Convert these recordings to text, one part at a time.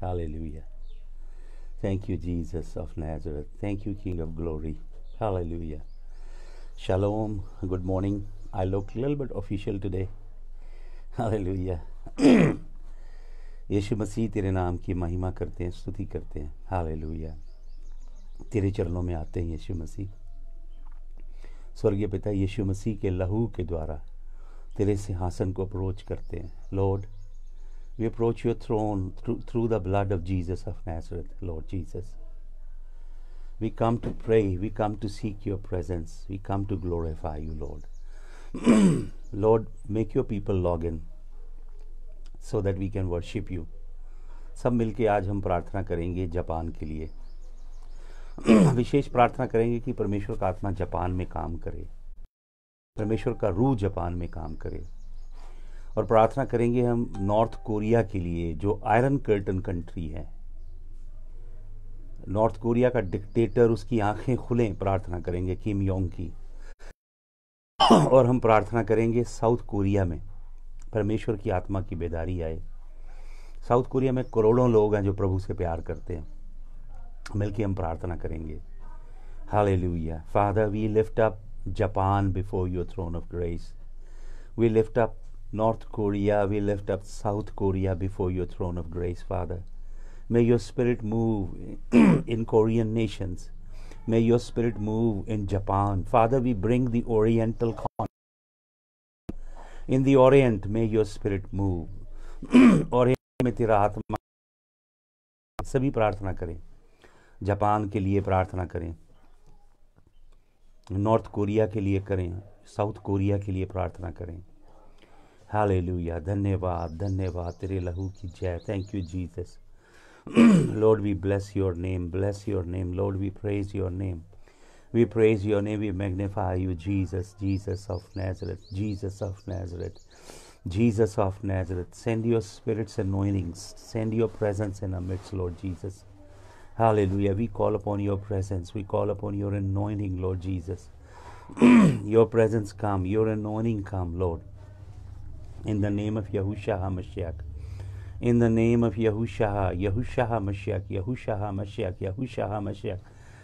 Hallelujah. Thank you, Jesus of Nazareth. Thank you, King of Glory. Hallelujah. Shalom. Good morning. I look a little bit official today. Hallelujah. यीशु मसीह तेरे नाम की महिमा करते हैं, स्तुति करते हैं। हालेलुया। तेरे चरणों में आते हैं यीशु मसीह। स्वर्गीय पिता, यीशु मसीह के लहू के द्वारा तेरे सिंहासन को अप्रोच करते हैं। Lord, we approach your throne through the blood of Jesus of Nazareth, Lord Jesus. We come to pray, we come to seek your presence, we come to glorify you, Lord. Lord, make your people log in so that we can worship you. सब मिलके आज हम प्रार्थना करेंगे Japan के लिए। विशेष प्रार्थना करेंगे कि परमेश्वर का आत्मा जापान में काम करे, परमेश्वर का रूह जापान में काम करे। और प्रार्थना करेंगे हम नॉर्थ कोरिया के लिए, जो आयरन कर्टन कंट्री है। नॉर्थ कोरिया का डिक्टेटर, उसकी आंखें खुलें, प्रार्थना करेंगे किम योंग की। और हम प्रार्थना करेंगे साउथ कोरिया में परमेश्वर की आत्मा की बेदारी आए। साउथ कोरिया में करोड़ों लोग हैं जो प्रभु से प्यार करते हैं। मिलके हम प्रार्थना करेंगे। Hallelujah. Father, we lift up Japan before your throne of grace. We lift up North Korea, we lift up South Korea before your throne of grace, Father. May your spirit move in Korean nations. May your spirit move in Japan. Father, we bring the Oriental concept. In the Orient, may your spirit move. Orient में तेरा आत्मा। सभी प्रार्थना करें। Japan के लिए प्रार्थना करें, नॉर्थ कोरिया के लिए करें, साउथ कोरिया के लिए प्रार्थना करें। हालेलुया। धन्यवाद, धन्यवाद, तेरे लहू की जय। Thank you Jesus. Lord, we bless your name, bless your name. Lord, we praise your name, we praise your name, we magnify you Jesus, Jesus of Nazareth, Jesus of Nazareth, Jesus of Nazareth. Send your spirits anointings, send your presence in our midst, Lord Jesus. Hallelujah. We call upon your presence, we call upon your anointing, Lord Jesus. Your presence come, your anointing come, Lord. In the name of Yahushua HaMashiach. In the name of Yahushua, Yahushua HaMashiach, Yahushua HaMashiach, Yahushua HaMashiach.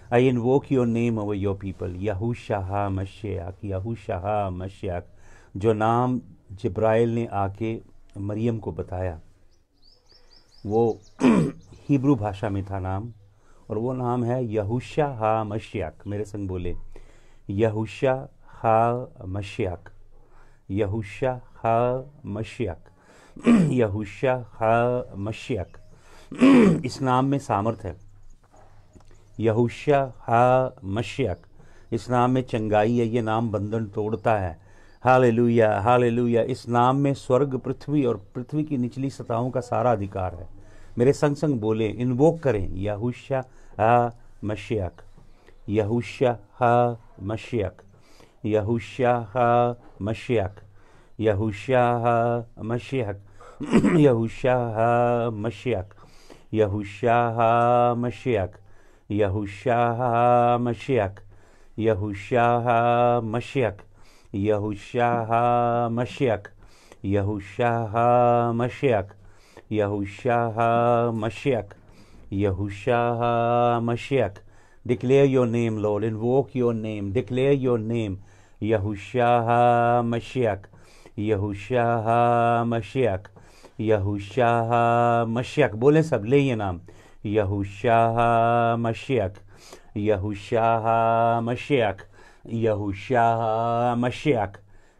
I invoke your name over your people. Yahushua HaMashiach, Yahushua HaMashiach. जो नाम जिब्राइल ने आके मरियम को बताया, वो Hebrew भाषा में था नाम, और वो नाम है यहूशा HaMashiach। मेरे संग बोले, यहूशा HaMashiach, यहूशा HaMashiach, यहूशा HaMashiach। इस नाम में सामर्थ है। यहूशा HaMashiach, इस नाम में चंगाई है। ये नाम बंधन तोड़ता है। Hallelujah, hallelujah. इस नाम में स्वर्ग, पृथ्वी और पृथ्वी की निचली सतहों का सारा अधिकार है। मेरे संग संग बोले, इन्वोक करें, यहूशा HaMashiach, यहूशा HaMashiach, यहूशा HaMashiach, यहूशा HaMashiach, यहूशा HaMashiach, यहूशा HaMashiach, यहूशा HaMashiach, यहूशा HaMashiach, यहूशा HaMashiach, यहूशा HaMashiach, यहूशा HaMashiach, यहूशा HaMashiach। Declare your name, Lord. Invoke your name. Declare your name. Yahushua HaMashiach, Yahushua HaMashiach, Yahushua HaMashiach। बोले सब, ले ये नाम। Yahushua HaMashiach, Yahushua HaMashiach, Yahushua HaMashiach,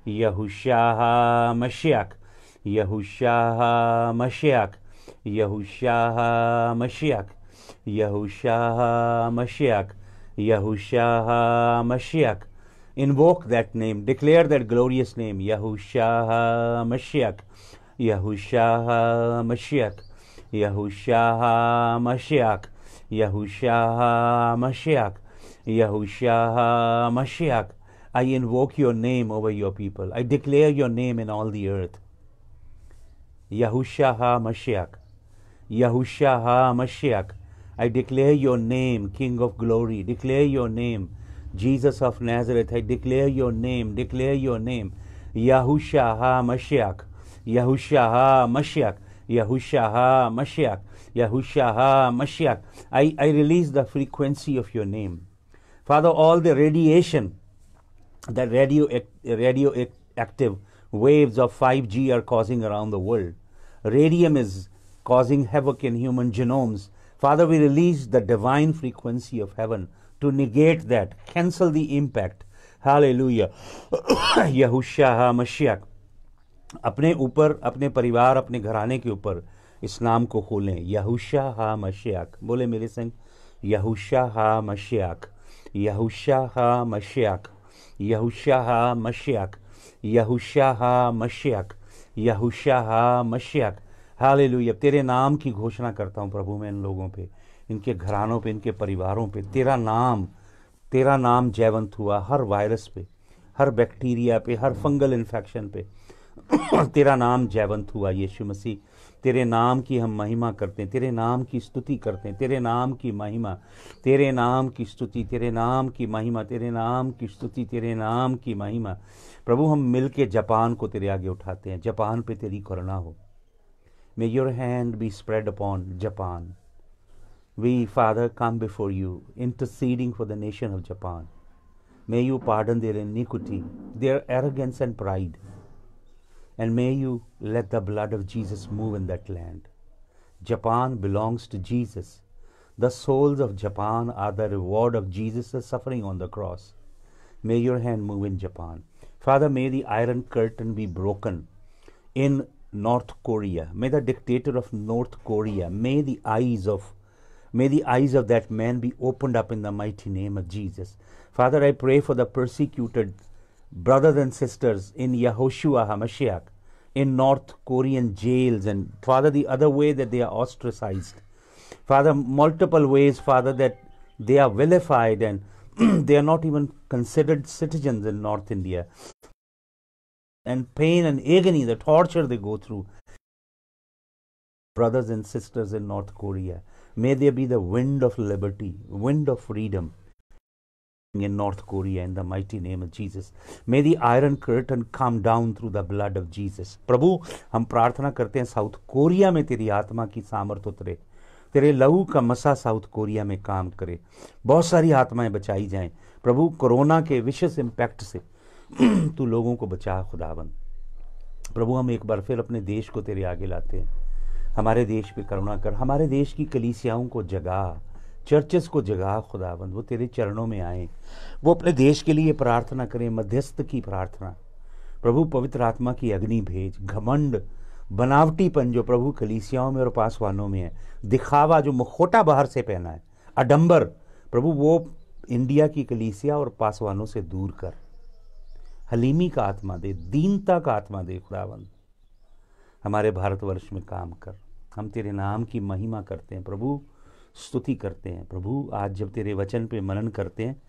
Yahushua HaMashiach, Yahushua HaMashiach, Yahushua HaMashiach, Yahushua HaMashiach, Yahushua HaMashiach। Invoke that name, declare that glorious name, Yahushua HaMashiach, Yahushua HaMashiach, Yahushua HaMashiach, Yahushua HaMashiach, Yahushua HaMashiach. I invoke your name over your people. I declare your name in all the earth. Yahushua HaMashiach, Yahushua HaMashiach. I declare your name, King of glory. Declare your name, Jesus of Nazareth. I declare your name, declare your name. Yahushua HaMashiach, Yahushua HaMashiach, Yahushua HaMashiach, Yahushua HaMashiach. I release the frequency of your name. Father, all the radiation, the radioactive waves of 5G are causing around the world. Radium is causing havoc in human genomes. Father, we release the divine frequency of heaven to negate that, cancel the impact. Hallelujah. Yahushua HaMashiach. अपने ऊपर, अपने परिवार, अपने घराने के ऊपर इस नाम को खोलें, यहूशा HaMashiach. बोले मेरे संग, यहूशा HaMashiach, यहूशा HaMashiach, यहूशा HaMashiach, यहूशा HaMashiach, यहूशा HaMashiach. Hallelujah. तेरे नाम की घोषणा करता हूँ प्रभु मैं इन लोगों पे, इनके घरानों पे, इनके परिवारों पे. तेरा नाम जयवंत हुआ हर वायरस पे, हर बैक्टीरिया पे, हर फंगल इन्फेक्शन पे. तेरा नाम जयवंत हुआ यीशु मसीह. तेरे नाम की हम महिमा करते हैं, तेरे नाम की स्तुति करते हैं, तेरे नाम की महिमा, तेरे नाम की स्तुति, तेरे नाम की महिमा, तेरे नाम की स्तुति, तेरे नाम की महिमा. प्रभु हम मिल के जापान को तेरे आगे उठाते हैं. जापान पे तेरी करुणा हो. May your hand be spread upon Japan. We father come before you interceding for the nation of Japan. May you pardon their iniquity, their arrogance and pride. And may you let the blood of Jesus move in that land. Japan belongs to Jesus. The souls of Japan are the reward of Jesus' suffering on the cross. May your hand move in Japan. Father, may the Iron Curtain be broken in North Korea. May the dictator of North Korea, may the eyes of that man be opened up in the mighty name of Jesus. Father, I pray for the persecuted brothers and sisters in Yahushua HaMashiach, in North Korean jails, and Father, the other way that they are ostracized. Father, multiple ways, Father, that they are vilified and they are not even considered citizens in North India. And pain and agony, the torture they go through. Brothers and sisters in North Korea, may there be the wind of liberty, wind of freedom in North Korea in the mighty name of Jesus. May the Iron Curtain come down through the blood of Jesus. प्रभु हम प्रार्थना करते हैं south Korea में तेरी आत्मा की सामर्थ उतरे, तेरे लहू का मसा साउथ कोरिया में काम करे, बहुत सारी आत्माएं बचाई जाएं. प्रभु कोरोना के विशेष इम्पैक्ट से तू लोगों को बचा खुदावन. प्रभु हम एक बार फिर अपने देश को तेरे आगे लाते हैं. हमारे देश पे करुणा कर, हमारे देश की कलीसियाओं को जगा, चर्चेस को जगा खुदावंद. वो तेरे चरणों में आए, वो अपने देश के लिए प्रार्थना करें, मध्यस्थ की प्रार्थना. प्रभु पवित्र आत्मा की अग्नि भेज. घमंड, बनावटीपन जो प्रभु कलीसियाओं में और पासवानों में है, दिखावा जो मुखौटा बाहर से पहना है, अडंबर, प्रभु वो इंडिया की कलीसिया और पासवानों से दूर कर. हलीमी का आत्मा दे, दीनता का आत्मा दे खुदावंद. हमारे भारतवर्ष में काम कर. हम तेरे नाम की महिमा करते हैं प्रभु, स्तुति करते हैं प्रभु. आज जब तेरे वचन पे मनन करते हैं,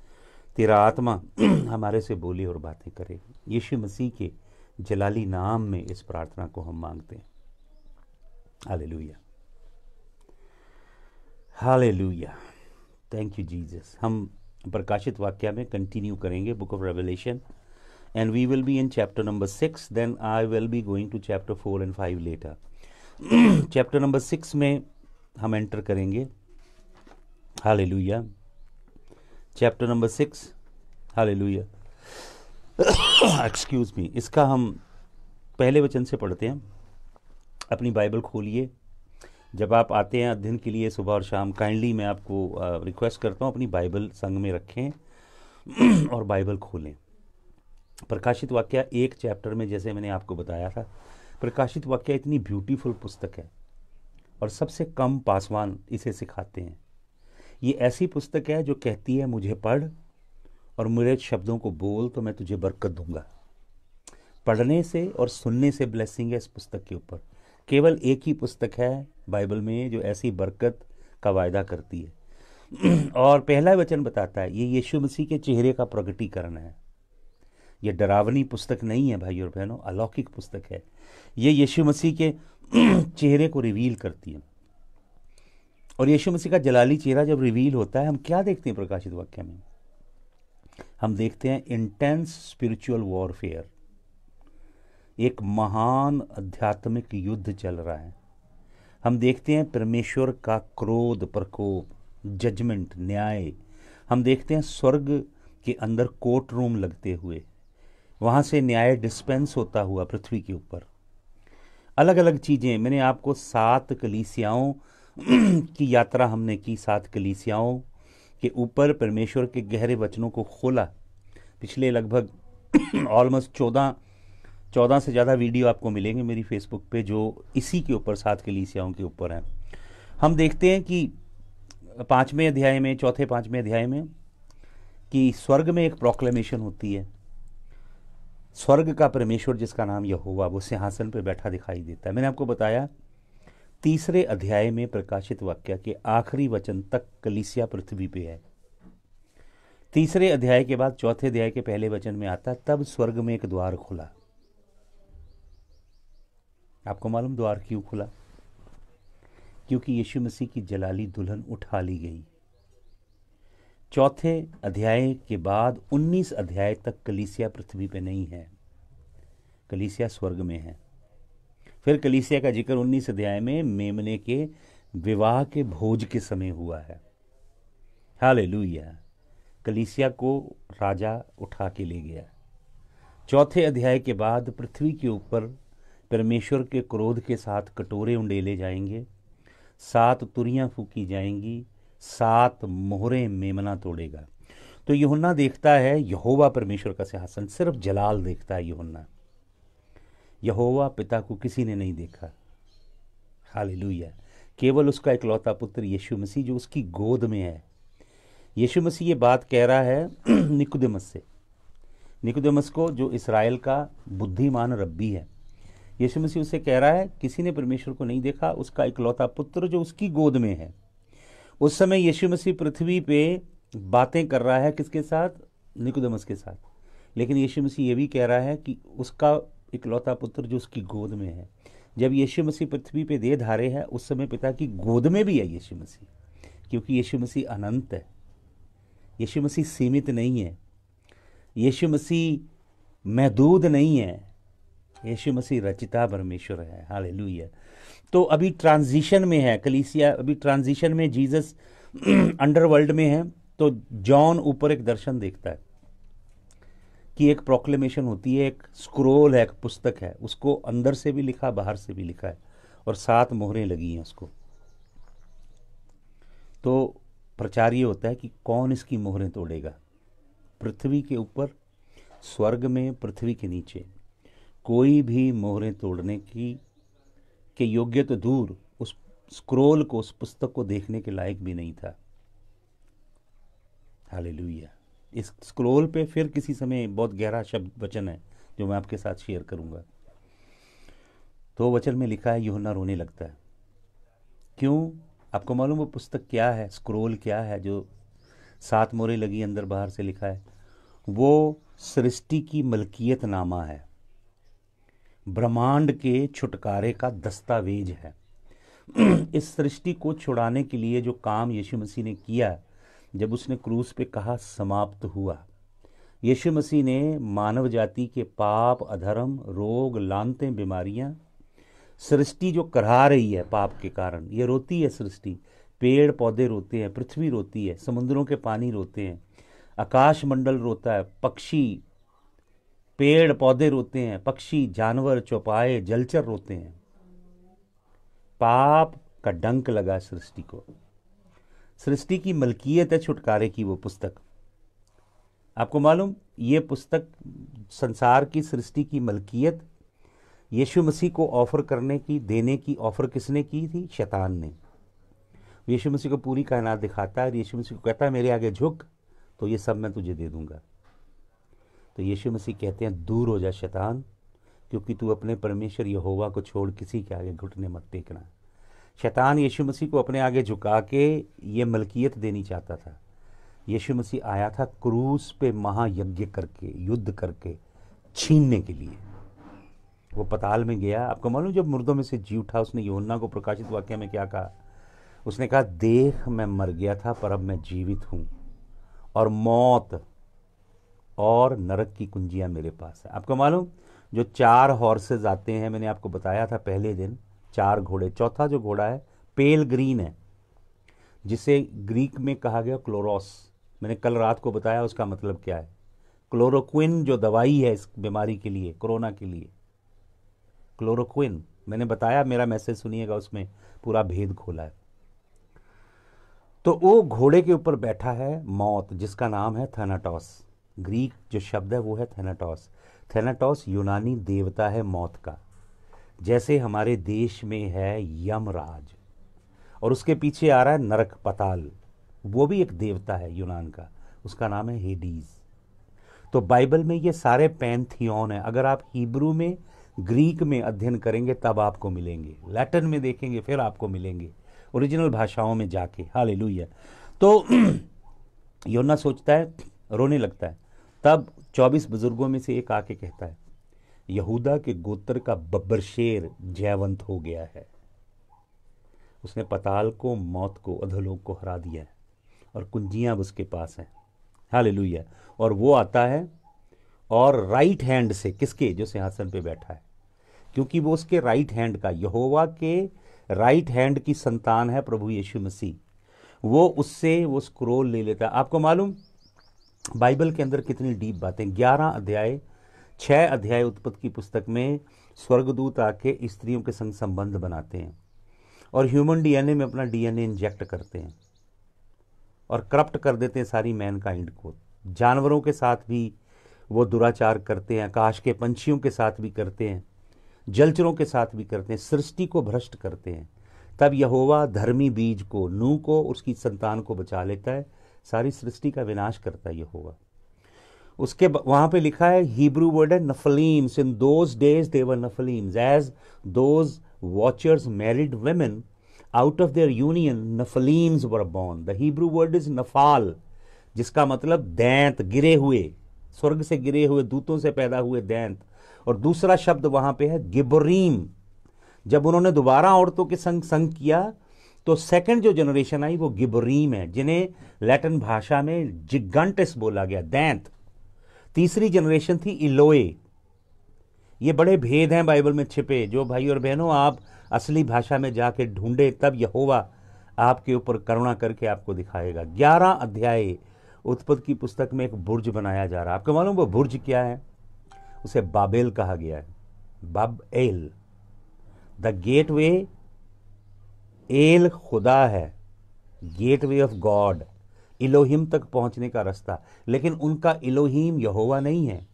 तेरा आत्मा हमारे से बोले और बातें करे. यीशु मसीह के जलाली नाम में इस प्रार्थना को हम मांगते हैं. Hallelujah, hallelujah. Thank you Jesus. हम प्रकाशित वाक्य में कंटिन्यू करेंगे, book of revelation, and we will be in chapter number 6. Then I will be going to chapter 4 and 5 later. chapter number 6 में हम एंटर करेंगे. Hallelujah. Chapter number 6. Hallelujah. Excuse me. इसका हम पहले वचन से पढ़ते हैं. अपनी बाइबल खोलिए. जब आप आते हैं अध्ययन के लिए सुबह और शाम, काइंडली मैं आपको रिक्वेस्ट करता हूँ अपनी बाइबल संग में रखें और बाइबल खोलें. प्रकाशित वाक्य 1 चैप्टर में, जैसे मैंने आपको बताया था, प्रकाशित वाक्य इतनी ब्यूटीफुल पुस्तक है और सबसे कम पासवान इसे सिखाते हैं. ये ऐसी पुस्तक है जो कहती है मुझे पढ़ और मेरे शब्दों को बोल तो मैं तुझे बरकत दूंगा. पढ़ने से और सुनने से ब्लेसिंग है इस पुस्तक के ऊपर. केवल एक ही पुस्तक है बाइबल में जो ऐसी बरकत का वायदा करती है. और पहला वचन बताता है ये यीशु मसीह के चेहरे का प्रकटीकरण है. ये डरावनी पुस्तक नहीं है भाई और बहनों, अलौकिक पुस्तक है. ये यीशु मसीह के चेहरे को रिवील करती है. और यीशु मसीह का जलाली चेहरा जब रिवील होता है, हम क्या देखते हैं प्रकाशित वाक्य में? हम देखते हैं इंटेंस स्पिरिचुअल वॉरफेयर. एक महान आध्यात्मिक युद्ध चल रहा है. हम देखते हैं परमेश्वर का क्रोध, प्रकोप, जजमेंट, न्याय। हम देखते हैं स्वर्ग के अंदर कोर्ट रूम लगते हुए, वहाँ से न्याय डिस्पेंस होता हुआ पृथ्वी के ऊपर। अलग अलग चीज़ें, मैंने आपको 7 कलीसियाओं की यात्रा हमने की, 7 कलीसियाओं के ऊपर परमेश्वर के गहरे वचनों को खोला। पिछले लगभग ऑलमोस्ट 14 से ज़्यादा वीडियो आपको मिलेंगे मेरी फेसबुक पे जो इसी के ऊपर, 7 कलीसियाओं के ऊपर हैं। हम देखते हैं कि 5वें अध्याय में, 4-5वें अध्याय में, कि स्वर्ग में एक प्रोक्लेमेशन होती है। स्वर्ग का परमेश्वर जिसका नाम यहोवा, वो सिंहासन पर बैठा दिखाई देता है। मैंने आपको बताया 3रे अध्याय में प्रकाशित वाक्य के आखिरी वचन तक कलीसिया पृथ्वी पे है। 3रे अध्याय के बाद 4थे अध्याय के पहले वचन में आता, तब स्वर्ग में एक द्वार खुला। आपको मालूम द्वार क्यों खुला? क्योंकि यीशु मसीह की जलाली दुल्हन उठा ली गई। 4थे अध्याय के बाद 19 अध्याय तक कलीसिया पृथ्वी पे नहीं है, कलीसिया स्वर्ग में है। फिर कलीसिया का जिक्र 19 अध्याय में मेमने के विवाह के भोज के समय हुआ है। हालेलुया। कलीसिया को राजा उठा के ले गया। 4थे अध्याय के बाद पृथ्वी के ऊपर परमेश्वर के क्रोध के साथ कटोरे उंडेले जाएंगे, 7 तुरियां फूकी जाएंगी, 7 मोहरें मेमना तोड़ेगा। तो यूहन्ना देखता है यहोवा परमेश्वर का सिंहासन, सिर्फ जलाल देखता है यूहन्ना। यहोवा पिता को किसी ने नहीं देखा। हालेलुया। केवल उसका इकलौता पुत्र यीशु मसीह जो उसकी गोद में है। यीशु मसीह ये बात कह रहा है निकुदेमस से, निकुदेमस को, जो इस्राएल का बुद्धिमान रब्बी है। यीशु मसीह उसे कह रहा है किसी ने परमेश्वर को नहीं देखा, उसका इकलौता पुत्र जो उसकी गोद में है। उस समय यीशु मसीह पृथ्वी पे बातें कर रहा है किसके साथ? निकुदेमस के साथ। लेकिन यीशु मसीह ये भी कह रहा है कि उसका इकलौता पुत्र जो उसकी गोद में है। जब यीशु मसीह पृथ्वी पे देह धारे है उस समय पिता की गोद में भी है यीशु मसीह, क्योंकि यीशु मसीह अनंत है। यीशु मसीह सीमित नहीं है। यीशु मसीह महदूद नहीं है। यीशु मसीह रचिता परमेश्वर है। हालेलुया। तो अभी ट्रांजिशन में है कलीसिया, अभी ट्रांजिशन में जीसस अंडरवर्ल्ड में है। तो जॉन ऊपर एक दर्शन देखता है कि एक प्रोक्लेमेशन होती है, एक स्क्रोल है, एक पुस्तक है, उसको अंदर से भी लिखा, बाहर से भी लिखा है, और 7 मोहरें लगी हैं उसको। तो प्रचार ये होता है कि कौन इसकी मोहरें तोड़ेगा। पृथ्वी के ऊपर, स्वर्ग में, पृथ्वी के नीचे कोई भी मोहरें तोड़ने के योग्य तो दूर, उस स्क्रोल को, उस पुस्तक को देखने के लायक भी नहीं था। हालेलुया। इस स्क्रोल पे फिर किसी समय बहुत गहरा शब्द वचन है जो मैं आपके साथ शेयर करूंगा। तो वचन में लिखा है यूहन्ना रोने लगता है। क्यों? आपको मालूम वो पुस्तक क्या है, स्क्रोल क्या है जो 7 मोहरें लगी अंदर बाहर से लिखा है? वो सृष्टि की मलकियत नामा है, ब्रह्मांड के छुटकारे का दस्तावेज है। इस सृष्टि को छुड़ाने के लिए जो काम यीशु मसीह ने किया, जब उसने क्रूस पे कहा समाप्त हुआ, यीशु मसीह ने मानव जाति के पाप, अधर्म, रोग, लानतें, बीमारियां, सृष्टि जो करहा रही है पाप के कारण, ये रोती है सृष्टि, पेड़ पौधे रोते हैं, पृथ्वी रोती है, समुद्रों के पानी रोते हैं, आकाश मंडल रोता है, पक्षी, पेड़ पौधे रोते हैं, पक्षी, जानवर, चौपाए, जलचर रोते हैं। पाप का डंक लगा सृष्टि को। सृष्टि की मलकियत है छुटकारे की वो पुस्तक। आपको मालूम, ये पुस्तक, संसार की सृष्टि की मलकियत यीशु मसीह को ऑफर करने की, देने की ऑफर किसने की थी? शैतान ने। यीशु मसीह को पूरी कायनात दिखाता है और यीशु मसीह को कहता है मेरे आगे झुक तो ये सब मैं तुझे दे दूंगा। तो यीशु मसीह कहते हैं दूर हो जा शैतान, क्योंकि तू अपने परमेश्वर यहोवा को छोड़ किसी के आगे घुटने मत टेकना। शैतान यीशु मसीह को अपने आगे झुका के ये मलकियत देनी चाहता था। यीशु मसीह आया था क्रूस पे महायज्ञ करके, युद्ध करके छीनने के लिए। वो पताल में गया। आपको मालूम, जब मुर्दों में से जी उठा, उसने यूहन्ना को प्रकाशित वाक्य में क्या कहा? उसने कहा देख मैं मर गया था पर अब मैं जीवित हूं, और मौत और नरक की कुंजियां मेरे पास है। आपको मालूम, जो 4 हॉर्सेज आते हैं, मैंने आपको बताया था पहले दिन 4 घोड़े, चौथा जो घोड़ा है पेल ग्रीन है, जिसे ग्रीक में कहा गया क्लोरोस। मैंने कल रात को बताया उसका मतलब क्या है। क्लोरोक्विन जो दवाई है इस बीमारी के लिए, कोरोना के लिए, क्लोरोक्विन मैंने बताया, मेरा मैसेज सुनिएगा, उसमें पूरा भेद खोला है। तो वो घोड़े के ऊपर बैठा है मौत, जिसका नाम है थैनाटोस। ग्रीक जो शब्द है वो है थैनाटोस। थैनाटोस यूनानी देवता है मौत का, जैसे हमारे देश में है यमराज, और उसके पीछे आ रहा है नरक पताल, वो भी एक देवता है यूनान का, उसका नाम है हेडीज। तो बाइबल में ये सारे पैंथियन है। अगर आप हिब्रू में, ग्रीक में अध्ययन करेंगे तब आपको मिलेंगे, लैटिन में देखेंगे फिर आपको मिलेंगे, ओरिजिनल भाषाओं में जाके। हालेलुया। तो योना सोचता है, रोने लगता है। तब 24 बुजुर्गों में से एक आके कहता है, यहूदा के गोत्र का बब्बर शेर जयवंत हो गया है, उसने पताल को, मौत को, अधोलोक को हरा दिया है, और कुंजियां अब उसके पास हैं। हालेलुया। और वो आता है और राइट हैंड से, किसके? जो सिंहासन पे बैठा है, क्योंकि वो उसके राइट हैंड का, यहोवा के राइट हैंड की संतान है प्रभु यीशु मसीह। वो उससे वो स्क्रोल ले लेता है। आपको मालूम बाइबल के अंदर कितनी डीप बातें। 11 अध्याय, 6 अध्याय उत्पत्ति की पुस्तक में स्वर्गदूत आके स्त्रियों के संग संबंध बनाते हैं और ह्यूमन डीएनए में अपना डीएनए इंजेक्ट करते हैं और करप्ट कर देते हैं सारी मैनकाइंड को। जानवरों के साथ भी वो दुराचार करते हैं, आकाश के पंछियों के साथ भी करते हैं, जलचरों के साथ भी करते हैं, सृष्टि को भ्रष्ट करते हैं। तब यहोवा धर्मी बीज को, नूह को, उसकी संतान को बचा लेता है, सारी सृष्टि का विनाश करता है यहोवा। उसके वहां पे लिखा है, हिब्रू वर्ड है Nephilims. In those days they were Nephilims, as those watchers married women out of their union Nephilims were born। the Hebrew word is naphal, जिसका मतलब दैंत, गिरे हुए, स्वर्ग से गिरे हुए दूतों से पैदा हुए दैंत। और दूसरा शब्द वहां पे है गिबरीम। जब उन्होंने दोबारा औरतों के संग संग किया तो सेकंड जो जनरेशन आई वो गिबरीम है, जिन्हें लैटिन भाषा में जिगंटिस बोला गया, दैंत। तीसरी जनरेशन थी इलोए। ये बड़े भेद हैं बाइबल में छिपे, जो भाई और बहनों आप असली भाषा में जाके ढूंढे, तब यहोवा आपके ऊपर करुणा करके आपको दिखाएगा। 11 अध्याय उत्पत्ति की पुस्तक में एक बुर्ज बनाया जा रहा है। आपको मालूम वो बुर्ज क्या है? उसे बाबेल कहा गया है, बाब-एल। द गेटवे, एल खुदा है, गेटवे ऑफ गॉड, इलोहिम तक पहुंचने का रास्ता। लेकिन उनका इलोहिम यहोवा नहीं है,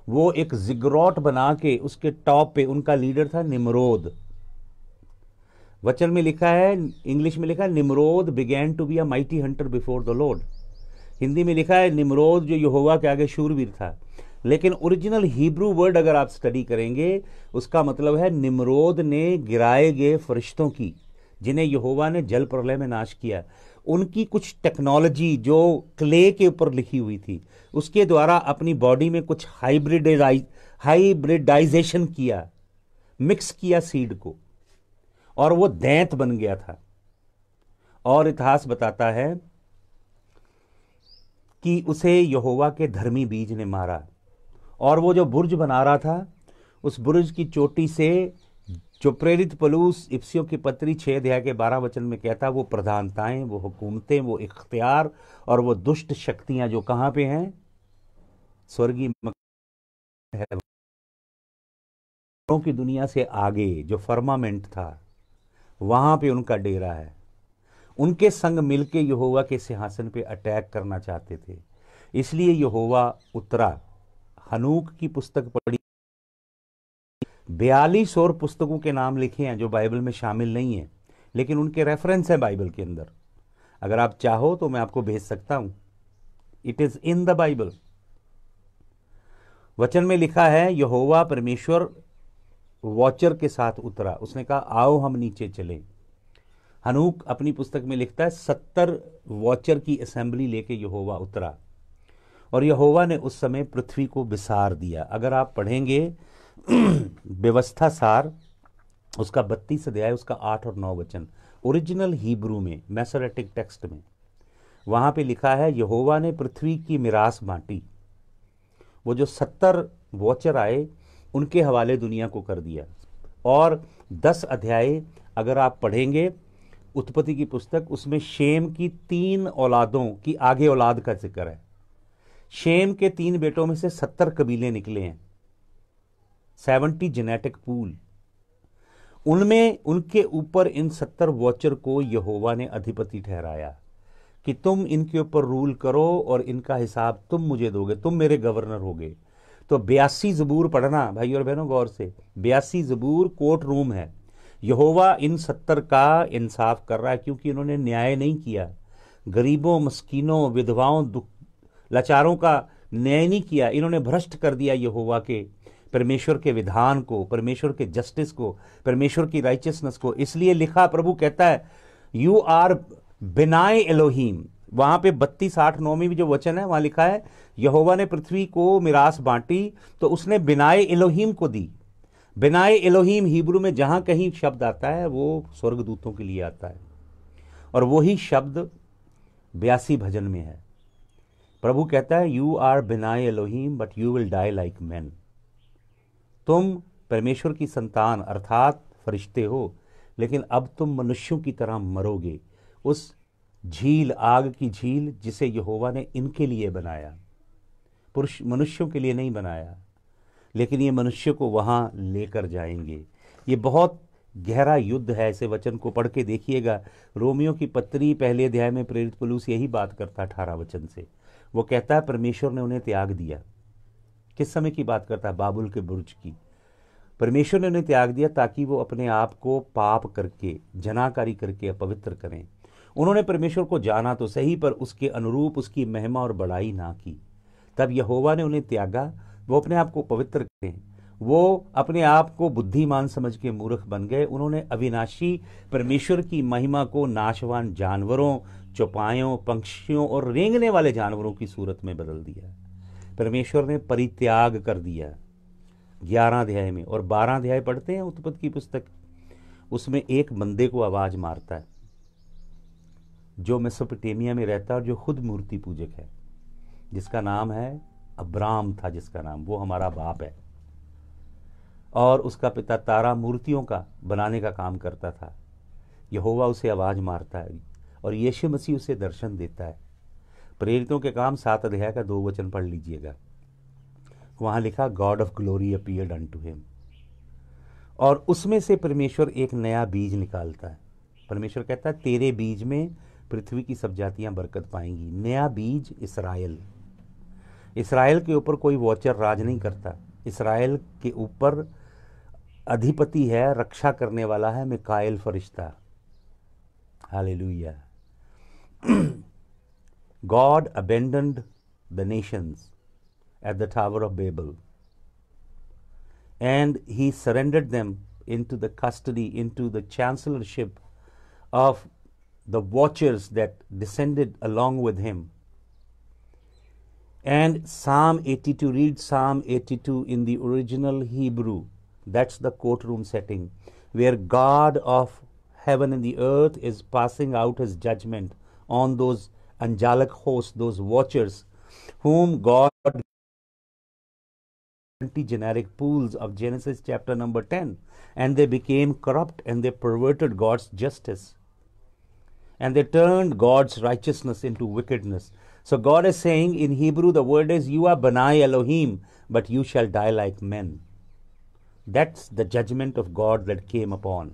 वो एक जिगरॉट बना के उसके टॉप पे उनका लीडर था निम्रोद। वचन में लिखा है, इंग्लिश में लिखा है, Nimrod began to be a mighty hunter before the Lord. Hindi में लिखा है निम्रोद जो यहोवा के आगे शूरवीर था। लेकिन ओरिजिनल हिब्रू वर्ड अगर आप स्टडी करेंगे, उसका मतलब है निम्रोद ने गिराए गए फरिश्तों की, जिन्हें यहोवा ने जल प्रलय में नाश किया, उनकी कुछ टेक्नोलॉजी जो क्ले के ऊपर लिखी हुई थी, उसके द्वारा अपनी बॉडी में कुछ हाइब्रिडाइजेशन किया, मिक्स किया सीड को, और वो दैंत बन गया था। और इतिहास बताता है कि उसे यहोवा के धर्मी बीज ने मारा। और वो जो बुर्ज बना रहा था, उस बुर्ज की चोटी से, जो प्रेरित पौलुस इफिसियों की पत्री 6 अध्याय के 12 वचन में कहता, वो प्रधानताएं, वो हुकूमतें, वो इख्तियार और वो दुष्ट शक्तियां जो कहां पे हैं? स्वर्गीय है, की दुनिया से आगे जो फर्मामेंट था वहां पे उनका डेरा है। उनके संग मिलके यहोवा के सिंहासन पे अटैक करना चाहते थे, इसलिए यहोवा उतरा। हनूक की पुस्तक पढ़ी, 42 और पुस्तकों के नाम लिखे हैं जो बाइबल में शामिल नहीं है, लेकिन उनके रेफरेंस है बाइबल के अंदर। अगर आप चाहो तो मैं आपको भेज सकता हूं, it is in the Bible. वचन में लिखा है, यहोवा परमेश्वर वॉचर के साथ उतरा, उसने कहा आओ हम नीचे चलें। हनूक अपनी पुस्तक में लिखता है 70 वॉचर की असेंबली लेके यहोवा उतरा, और यहोवा ने उस समय पृथ्वी को बिसार दिया। अगर आप पढ़ेंगे व्यवस्था सार, उसका 32 अध्याय, उसका 8 और 9 वचन, ओरिजिनल हिब्रू में, मैसोरेटिक टेक्स्ट में, वहां पे लिखा है, यहोवा ने पृथ्वी की मिरास बांटी। वो जो 70 वॉचर आए, उनके हवाले दुनिया को कर दिया, और 10 अध्याय अगर आप पढ़ेंगे उत्पत्ति की पुस्तक, उसमें शेम की 3 औलादों की आगे औलाद का जिक्र है। शेम के 3 बेटों में से 70 कबीले निकले हैं, 70 जेनेटिक पूल। उनमें उनके ऊपर इन 70 वॉचर को यहोवा ने अधिपति ठहराया कि तुम इनके ऊपर रूल करो और इनका हिसाब तुम मुझे दोगे, तुम मेरे गवर्नर होगे। तो 82 ज़बूर पढ़ना भाई और बहनों गौर से। 82 ज़बूर कोर्ट रूम है। यहोवा इन 70 का इंसाफ कर रहा है क्योंकि इन्होंने न्याय नहीं किया, गरीबों, मस्कीनों, विधवाओं, लाचारों का न्याय नहीं किया। इन्होंने भ्रष्ट कर दिया यहोवा के, परमेश्वर के विधान को, परमेश्वर के जस्टिस को, परमेश्वर की राइचियसनेस को। इसलिए लिखा, प्रभु कहता है यू आर बिनाए एलोहीम। वहां पे 32:8-9 में भी जो वचन है वहां लिखा है यहोवा ने पृथ्वी को मिरास बांटी तो उसने बिनाए एलोहीम को दी। बिनाए एलोहीम हिब्रू में जहां कहीं शब्द आता है वो स्वर्गदूतों के लिए आता है, और वही शब्द 82 भजन में है। प्रभु कहता है you are bene Elohim but you will die like man. तुम परमेश्वर की संतान अर्थात फरिश्ते हो, लेकिन अब तुम मनुष्यों की तरह मरोगे। उस झील, आग की झील जिसे यहोवा ने इनके लिए बनाया, पुरुष मनुष्यों के लिए नहीं बनाया, लेकिन ये मनुष्य को वहां लेकर जाएंगे। ये बहुत गहरा युद्ध है। ऐसे वचन को पढ़ के देखिएगा। रोमियो की पत्री पहले अध्याय में प्रेरित पौलुस यही बात करता है 18 वचन से। वो कहता है परमेश्वर ने उन्हें त्याग दिया। किस समय की बात करता है? बाबुल के बुर्ज की। परमेश्वर ने उन्हें त्याग दिया ताकि वो अपने आप को पाप करके, जनाकारी करके अपवित्र करें। उन्होंने परमेश्वर को जाना तो सही, पर उसके अनुरूप उसकी महिमा और बड़ाई ना की। तब यहोवा ने उन्हें त्यागा। वो अपने आप को पवित्र करें, वो अपने आप को बुद्धिमान समझ के मूर्ख बन गए। उन्होंने अविनाशी परमेश्वर की महिमा को नाशवान जानवरों, चौपायों, पंछियों और रेंगने वाले जानवरों की सूरत में बदल दिया। परमेश्वर ने परित्याग कर दिया 11 अध्याय में। और 12 अध्याय पढ़ते हैं उत्पत्ति की पुस्तक, उसमें एक बंदे को आवाज मारता है जो मेसोपोटामिया में रहता है और जो खुद मूर्ति पूजक है, जिसका नाम है अब्राम था, जिसका नाम, वो हमारा बाप है। और उसका पिता तारा मूर्तियों का बनाने का काम करता था। यहोवा उसे आवाज मारता है और यीशु मसीह उसे दर्शन देता है। प्रेरितों के काम 7 अध्याय का 2 वचन पढ़ लीजिएगा। वहां लिखा God of glory appeared unto him, और उसमें से परमेश्वर एक नया बीज निकालता है। परमेश्वर कहता है तेरे बीज में पृथ्वी की सब जातियां बरकत पाएंगी। नया बीज इसराइल। इसराइल के ऊपर कोई वॉचर राज नहीं करता। इसराइल के ऊपर अधिपति है, रक्षा करने वाला है Mikael Firishta. Hallelujah. God abandoned the nations at the Tower of Babel, and he surrendered them into the custody, into the chancellorship of the watchers that descended along with him. And Psalm 82, read Psalm 82 in the original Hebrew. That's the courtroom setting where God of heaven and the earth is passing out his judgment on those angelic hosts, those watchers, whom God 20 generic pools of Genesis chapter number 10, and they became corrupt and they perverted God's justice, and they turned God's righteousness into wickedness. So God is saying in Hebrew, the word is, you are Benai Elohim, but you shall die like men. That's the judgment of God that came upon.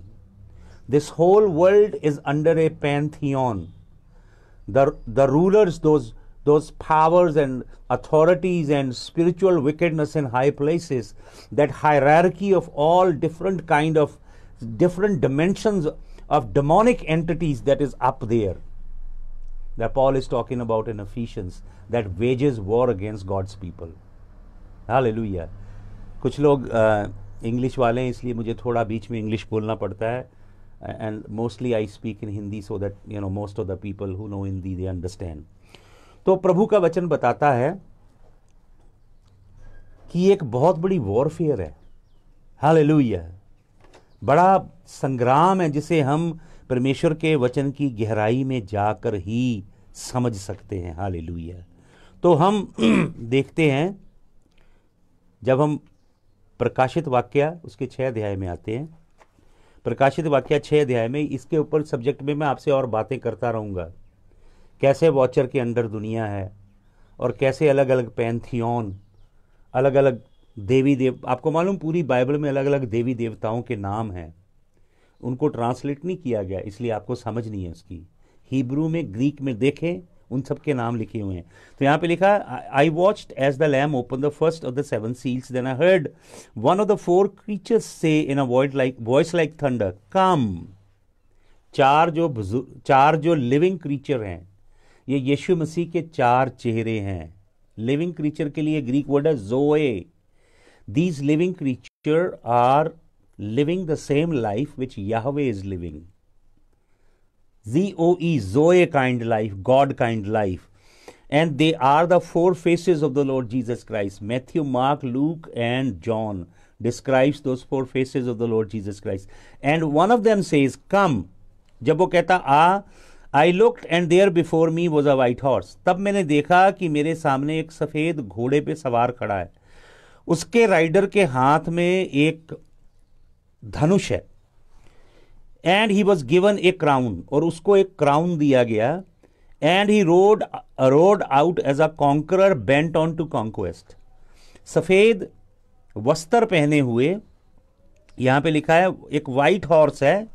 This whole world is under a pantheon. The rulers, those powers and authorities and spiritual wickedness in high places, that hierarchy of all different kind of different dimensions of demonic entities that is up there, that Paul is talking about in Ephesians, that wages war against God's people. Hallelujah. कुछ लोग English वाले हैं, इसलिए मुझे थोड़ा बीच में English बोलना पड़ता है, and mostly I speak in Hindi so that most of the people who know Hindi they understand. तो प्रभु का वचन बताता है कि एक बहुत बड़ी वॉरफेयर है। हालेलुया। बड़ा संग्राम है जिसे हम परमेश्वर के वचन की गहराई में जाकर ही समझ सकते हैं। हालेलुया। तो हम देखते हैं, जब हम प्रकाशित वाक्य उसके 6 अध्याय में आते हैं, प्रकाशित वाक्य 6 अध्याय में, इसके ऊपर सब्जेक्ट में मैं आपसे और बातें करता रहूँगा। कैसे वॉचर के अंडर दुनिया है और कैसे अलग अलग पैंथियन, अलग अलग देवी देव, आपको मालूम पूरी बाइबल में अलग अलग देवी देवताओं के नाम हैं। उनको ट्रांसलेट नहीं किया गया, इसलिए आपको समझ नहीं है उसकी। हिब्रू में, ग्रीक में देखें, उन सब के नाम लिखे हुए हैं। तो यहाँ पे लिखा, I watched as the lamb open the first of the 7 seals, then I heard one of the 4 creatures say in a voice like thunder, come. चार जो लिविंग क्रीचर हैं, ये यीशु मसीह के 4 चेहरे हैं। लिविंग क्रीचर के लिए ग्रीक वर्ड है zoe. These living creature are living the same life which Yahweh is living. Z-O-E, Zoe kind life, God kind life. And they are the 4 faces of the Lord Jesus Christ. Matthew, Mark, Luke and John describes those 4 faces of the Lord Jesus Christ. And one of them says, come. जब वो कहता I looked and there before me was a white horse. तब मैंने देखा कि मेरे सामने एक सफेद घोड़े पे सवार खड़ा है। उसके राइडर के हाथ में एक धनुष है। And he was given a crown, और उसको एक क्राउन दिया गया। And he rode out as a conqueror bent on to conquest. सफेद वस्त्र पहने हुए, यहां पे लिखा है एक वाइट हॉर्स है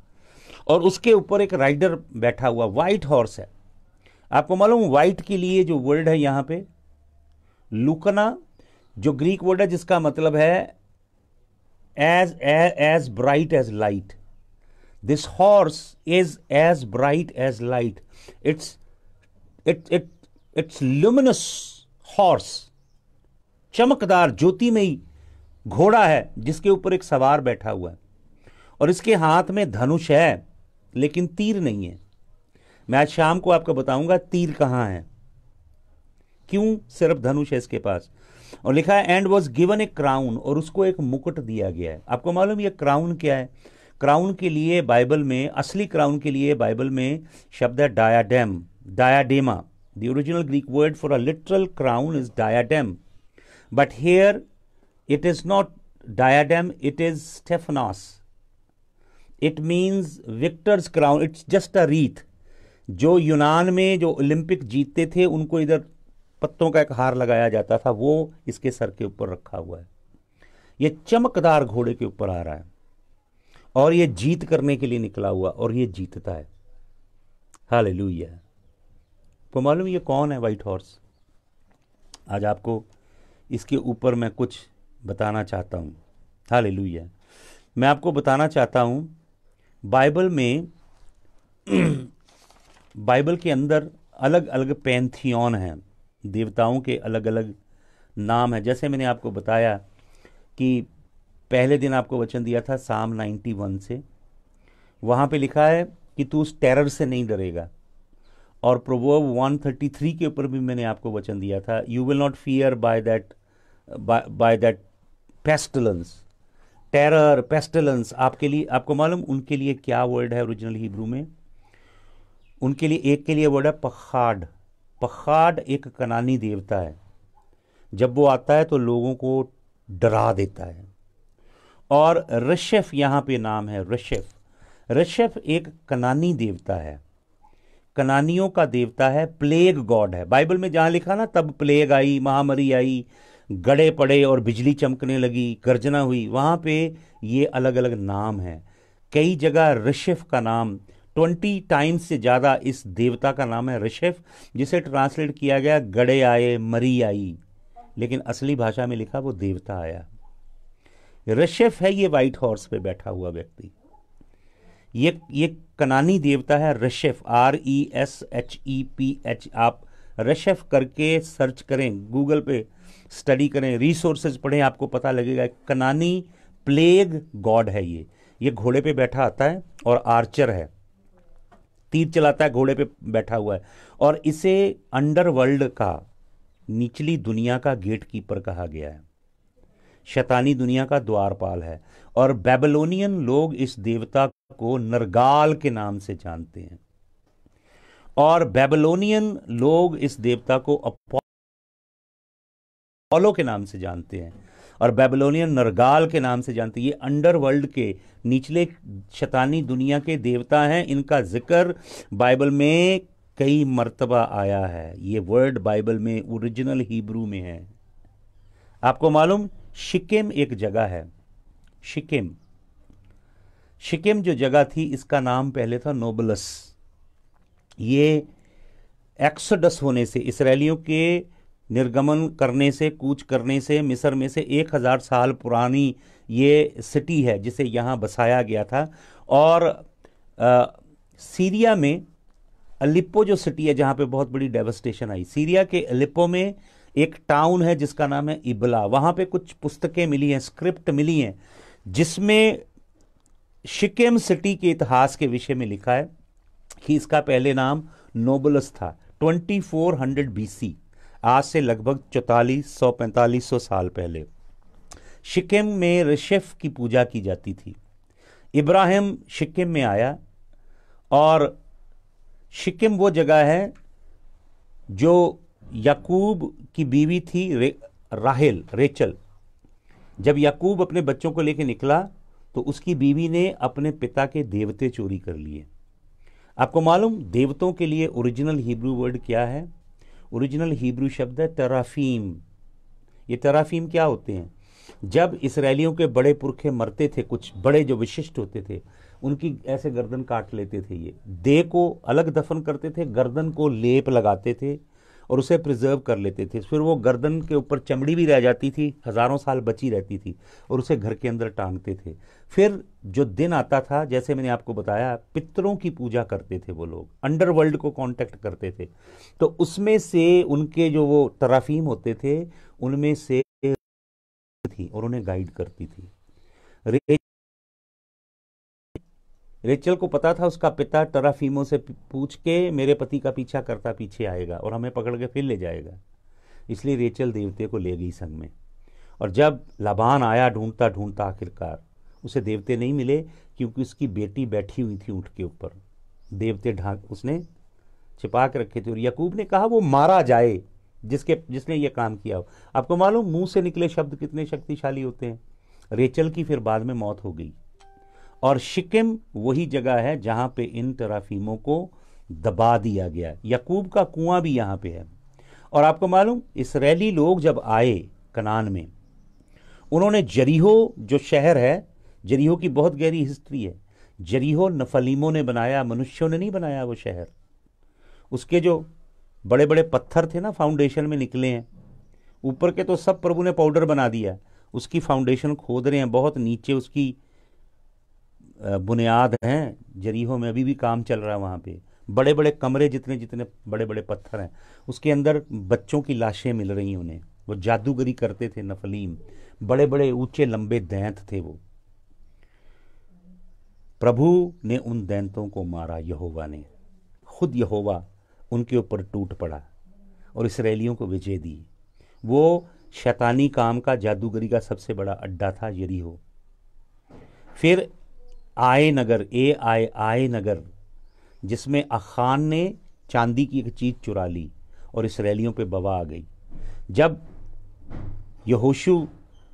और उसके ऊपर एक राइडर बैठा हुआ, वाइट हॉर्स है। आपको मालूम वाइट के लिए जो वर्ड है यहां पे लुकना, जो ग्रीक वर्ड है जिसका मतलब है as bright as light. This horse is as bright as light. It's luminous horse. चमकदार ज्योतिमयी घोड़ा है जिसके ऊपर एक सवार बैठा हुआ है, और इसके हाथ में धनुष है लेकिन तीर नहीं है। मैं आज शाम को आपको बताऊंगा तीर कहां है, क्यों सिर्फ धनुष है इसके पास। और लिखा है and was given a crown, और उसको एक मुकुट दिया गया है। आपको मालूम ये क्राउन क्या है? क्राउन के लिए बाइबल में, असली क्राउन के लिए बाइबल में शब्द है diadem, diadema. The original Greek word for a literal crown is diadem, but here it is not diadem, it is stephanos. It means victor's crown, it's just a wreath. जो यूनान में जो Olympic जीतते थे उनको इधर पत्तों का एक हार लगाया जाता था, वो इसके सर के ऊपर रखा हुआ है। ये चमकदार घोड़े के ऊपर आ रहा है और ये जीत करने के लिए निकला हुआ, और ये जीतता है। हालेलुया। तो मालूम ये कौन है व्हाइट हॉर्स? आज आपको इसके ऊपर मैं कुछ बताना चाहता हूँ। हालेलुया। मैं आपको बताना चाहता हूँ बाइबल में बाइबल के अंदर अलग अलग पैंथियन हैं, देवताओं के अलग अलग नाम है। जैसे मैंने आपको बताया कि पहले दिन आपको वचन दिया था साम 91 से, वहाँ पे लिखा है कि तू उस टेरर से नहीं डरेगा। और प्रोवर्ब 133 के ऊपर भी मैंने आपको वचन दिया था, you will not fear by that pestilence. Terror, pestilence आपके लिए, आपको मालूम उनके लिए क्या वर्ड है ओरिजिनल हिब्रू में? उनके लिए, एक के लिए वर्ड है पखाड। पखाड एक कनानी देवता है, जब वो आता है तो लोगों को डरा देता है। और रशेफ यहाँ पे नाम है, रशेफ। रशेफ एक कनानी देवता है, कनानियों का देवता है, प्लेग गॉड है। बाइबल में जहाँ लिखा ना, तब प्लेग आई, महामारी आई, गड़े पड़े और बिजली चमकने लगी, गर्जना हुई, वहाँ पे ये अलग अलग नाम है। कई जगह रशेफ का नाम 20 टाइम्स से ज़्यादा इस देवता का नाम है रशेफ, जिसे ट्रांसलेट किया गया गड़े आए, मरी आई, लेकिन असली भाषा में लिखा वो देवता आया। रशेफ है ये व्हाइट हॉर्स पे बैठा हुआ व्यक्ति। ये कनानी देवता है रशेफ, RESHEPH। आप रशेफ करके सर्च करें, गूगल पे स्टडी करें, रिसोर्सेज पढ़ें, आपको पता लगेगा। कनानी प्लेग गॉड है ये घोड़े पे बैठा आता है और आर्चर है, तीर चलाता है, घोड़े पे बैठा हुआ है। और इसे अंडरवर्ल्ड का, निचली दुनिया का गेट कीपर कहा गया है, शैतानी दुनिया का द्वारपाल है। और बेबीलोनियन लोग इस देवता को नरगाल के नाम से जानते हैं, और बेबीलोनियन लोग इस देवता को अपोलो के नाम से जानते हैं। और बेबीलोनियन नरगाल के नाम से जानते हैं। ये अंडरवर्ल्ड के निचले शैतानी दुनिया के देवता हैं। इनका जिक्र बाइबल में कई मर्तबा आया है। ये वर्ड बाइबल में ओरिजिनल हिब्रू में है। आपको मालूम, शिकेम एक जगह है। शिकेम शिकेम जो जगह थी, इसका नाम पहले था नोबलस। ये एक्सोडस होने से, इसराइलियों के निर्गमन करने से, कूच करने से मिस्र में से 1000 साल पुरानी ये सिटी है जिसे यहाँ बसाया गया था। और सीरिया में अलिप्पो जो सिटी है जहाँ पे बहुत बड़ी डेवस्टेशन आई, सीरिया के अलिप्पो में एक टाउन है जिसका नाम है इबला। वहाँ पे कुछ पुस्तकें मिली हैं, स्क्रिप्ट मिली हैं, जिसमें शिकेम सिटी के इतिहास के विषय में लिखा है कि इसका पहले नाम नोबलस था। 2400 BC, आज से लगभग 4400-4500 साल पहले शिकेम में रिशेफ की पूजा की जाती थी। इब्राहिम शिकेम में आया, और शिकेम वो जगह है जो याकूब की बीवी थी राहेल, रेचल। जब याकूब अपने बच्चों को लेकर निकला तो उसकी बीवी ने अपने पिता के देवते चोरी कर लिए। आपको मालूम, देवतों के लिए ओरिजिनल हिब्रू वर्ड क्या है? ओरिजिनल हिब्रू शब्द है तराफीम। ये तराफीम क्या होते हैं? जब इसराइलियों के बड़े पुरखे मरते थे, कुछ बड़े जो विशिष्ट होते थे, उनकी ऐसे गर्दन काट लेते थे। ये देह को अलग दफन करते थे, गर्दन को लेप लगाते थे और उसे प्रिजर्व कर लेते थे। फिर वो गर्दन के ऊपर चमड़ी भी रह जाती थी, हजारों साल बची रहती थी, और उसे घर के अंदर टांगते थे। फिर जो दिन आता था, जैसे मैंने आपको बताया, पितरों की पूजा करते थे वो लोग, अंडरवर्ल्ड को कांटेक्ट करते थे। तो उसमें से उनके जो वो तराफीम होते थे, उनमें से थी और उन्हें गाइड करती थी। रेचल को पता था उसका पिता तराफीमों से पूछ के मेरे पति का पीछा करता पीछे आएगा और हमें पकड़ के फिर ले जाएगा। इसलिए रेचल देवते को ले गई संग में। और जब लाबान आया ढूंढता ढूंढता, आखिरकार उसे देवते नहीं मिले, क्योंकि उसकी बेटी बैठी हुई थी ऊंट के ऊपर। देवते ढांक उसने छिपा के रखे थे। और याकूब ने कहा वो मारा जाए जिसने ये काम किया हो। आपको मालूम, मुंह से निकले शब्द कितने शक्तिशाली होते हैं। रेचल की फिर बाद में मौत हो गई। और शिकेम वही जगह है जहां पे इन तराफीमों को दबा दिया गया। याकूब का कुआं भी यहां पे है। और आपको मालूम, इस्राएली लोग जब आए कनान में, उन्होंने जरीहो जो शहर है, जरीहो की बहुत गहरी हिस्ट्री है। जरीहो नफलीमों ने बनाया, मनुष्यों ने नहीं बनाया वो शहर। उसके जो बड़े बड़े पत्थर थे ना, फाउंडेशन में निकले हैं, ऊपर के तो सब प्रभु ने पाउडर बना दिया। उसकी फाउंडेशन खोद रहे हैं, बहुत नीचे उसकी बुनियाद हैं। जरीहो में अभी भी काम चल रहा है। वहाँ पे बड़े बड़े कमरे, जितने जितने बड़े बड़े पत्थर हैं, उसके अंदर बच्चों की लाशें मिल रही हैं उन्हें। वो जादूगरी करते थे नफलीम, बड़े बड़े ऊंचे लंबे दैंत थे वो। प्रभु ने उन दैंतों को मारा, यहोवा ने, खुद यहोवा उनके ऊपर टूट पड़ा और इसराइलियों को विजय दी। वो शैतानी काम का, जादूगरी का सबसे बड़ा अड्डा था यरीहो। फिर आए नगर, आए नगर, जिसमें अखान ने चांदी की एक चीज चुरा ली और इसराइलियों पे बवा आ गई। जब यहोशू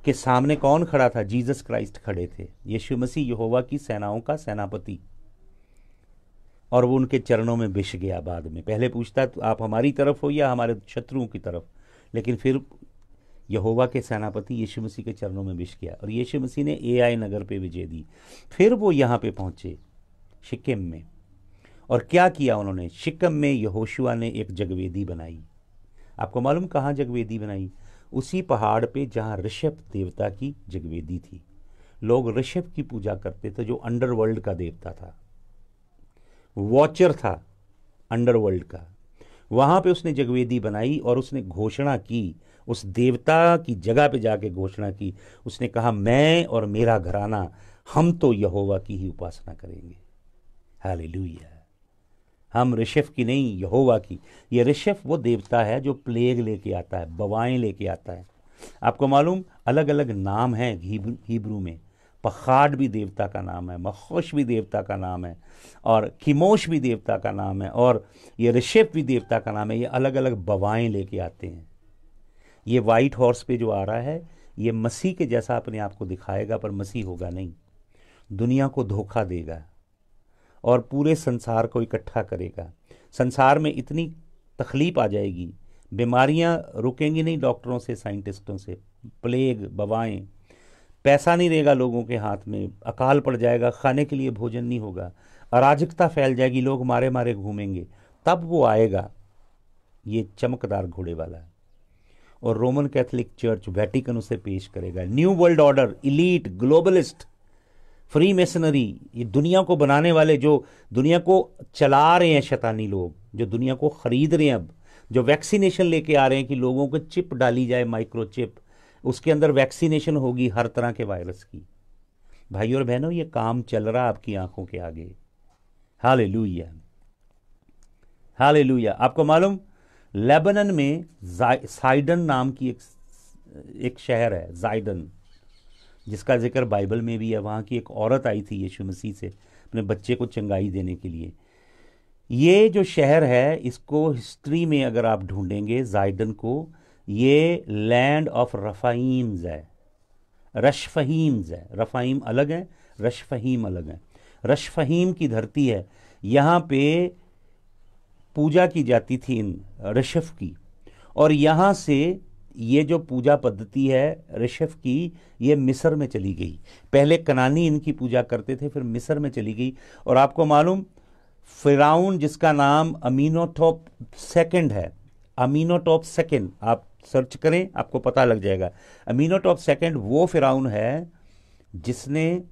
के सामने कौन खड़ा था? जीसस क्राइस्ट खड़े थे। यीशु मसीह यहोवा की सेनाओं का सेनापति, और वो उनके चरणों में बिछ गया। बाद में पहले पूछता तो आप हमारी तरफ हो या हमारे शत्रुओं की तरफ, लेकिन फिर यहोवा के सेनापति यीशु मसीह के चरणों में बिछ गया और यीशु मसीह ने आई नगर पे विजय दी। फिर वो यहाँ पे पहुंचे शिकेम में, और क्या किया उन्होंने? शिकेम में यहोशुआ ने एक जगवेदी बनाई। आपको मालूम कहाँ जगवेदी बनाई? उसी पहाड़ पे जहाँ ऋषभ देवता की जगवेदी थी। लोग ऋषभ की पूजा करते थे, जो अंडरवर्ल्ड का देवता था, वॉचर था अंडरवर्ल्ड का। वहां पे उसने जगवेदी बनाई और उसने घोषणा की, उस देवता की जगह पे जाके घोषणा की। उसने कहा, मैं और मेरा घराना, हम तो यहोवा की ही उपासना करेंगे। हालेलुया। हम ऋषभ की नहीं, यहोवा की। ये ऋषभ वो देवता है जो प्लेग लेके आता है, बवाएं लेके आता है। आपको मालूम, अलग अलग नाम है हिब्रू में। पखाड भी देवता का नाम है, मखोश भी देवता का नाम है, और खिमोश भी देवता का नाम है, और ये ऋषभ भी देवता का नाम है। ये अलग अलग बवाएं लेके आते हैं। ये वाइट हॉर्स पे जो आ रहा है, ये मसीह के जैसा अपने आप को दिखाएगा, पर मसीह होगा नहीं, दुनिया को धोखा देगा और पूरे संसार को इकट्ठा करेगा। संसार में इतनी तकलीफ आ जाएगी, बीमारियां रुकेंगी नहीं डॉक्टरों से, साइंटिस्टों से, प्लेग, वबाएं, पैसा नहीं रहेगा लोगों के हाथ में, अकाल पड़ जाएगा, खाने के लिए भोजन नहीं होगा, अराजकता फैल जाएगी, लोग मारे मारे घूमेंगे। तब वो आएगा, ये चमकदार घोड़े वाला है, और रोमन कैथोलिक चर्च, वेटिकन उसे पेश करेगा। New world order, elite, globalist, free masonry, ये दुनिया को बनाने वाले, जो दुनिया को चला रहे हैं शैतानी लोग, जो दुनिया को खरीद रहे हैं, अब जो वैक्सीनेशन लेके आ रहे हैं कि लोगों को चिप डाली जाए, माइक्रो चिप, उसके अंदर वैक्सीनेशन होगी हर तरह के वायरस की। भाई और बहनों, ये काम चल रहा आपकी आंखों के आगे। Hallelujah, hallelujah. आपको मालूम, लेबनन में साइडन नाम की एक शहर है, जाइडन, जिसका जिक्र बाइबल में भी है। वहाँ की एक औरत आई थी यीशु मसीह से अपने बच्चे को चंगाई देने के लिए। ये जो शहर है, इसको हिस्ट्री में अगर आप ढूंढेंगे जाइडन को, ये लैंड ऑफ रफ़ाइम्स है, रशफहीम्स है। रफ़ाइम अलग है, रशफहीम अलग है। रशफहीम की धरती है, यहाँ पे पूजा की जाती थी इन ऋषभ की, और यहाँ से ये जो पूजा पद्धति है ऋषभ की, ये मिस्र में चली गई। पहले कनानी इनकी पूजा करते थे, फिर मिस्र में चली गई। और आपको मालूम, फिराउन जिसका नाम अमीनोटॉप सेकंड है, अमीनोटॉप सेकंड, आप सर्च करें आपको पता लग जाएगा। अमीनोटॉप सेकंड वो फिराउन है जिसने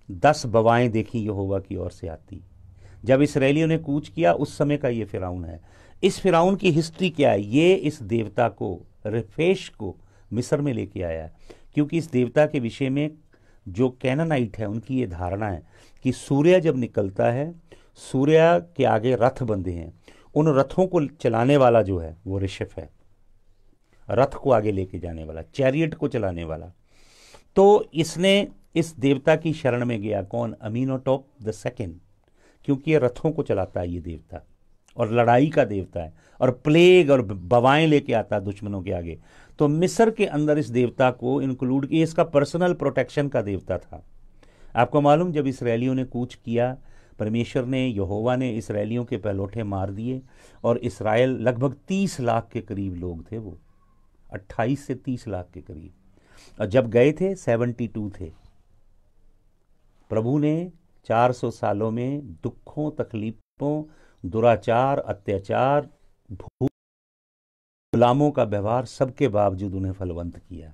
10 बवाएं देखी यहोवा की ओर से आती। जब इसराइलियों ने कूच किया, उस समय का ये फिराउन है। इस फिराउन की हिस्ट्री क्या है? ये इस देवता को, रेफेश को, मिस्र में लेके आया है, क्योंकि इस देवता के विषय में जो कैनानाइट है उनकी ये धारणा है कि सूर्य जब निकलता है, सूर्य के आगे रथ बंधे हैं, उन रथों को चलाने वाला जो है वो ऋषभ है, रथ को आगे लेके जाने वाला, चैरियट को चलाने वाला। तो इसने इस देवता की शरण में गया। कौन? अमीनोटॉप द सेकंड, क्योंकि ये रथों को चलाता है ये देवता, और लड़ाई का देवता है, और प्लेग और बवाएं लेके आता है दुश्मनों के आगे। तो मिस्र के अंदर इस देवता को इंक्लूड किया, इसका पर्सनल प्रोटेक्शन का देवता था। आपको मालूम, जब इसराइलियों ने कूच किया, परमेश्वर ने, यहोवा ने इसराइलियों के पहलौठे मार दिए, और इसराइल लगभग 30 लाख के करीब लोग थे, वो 28 से 30 लाख के करीब, और जब गए थे 72 थे। प्रभु ने 400 सालों में दुखों, तकलीफों, दुराचार, अत्याचार, गुलामों का व्यवहार, सबके बावजूद उन्हें फलवंत किया,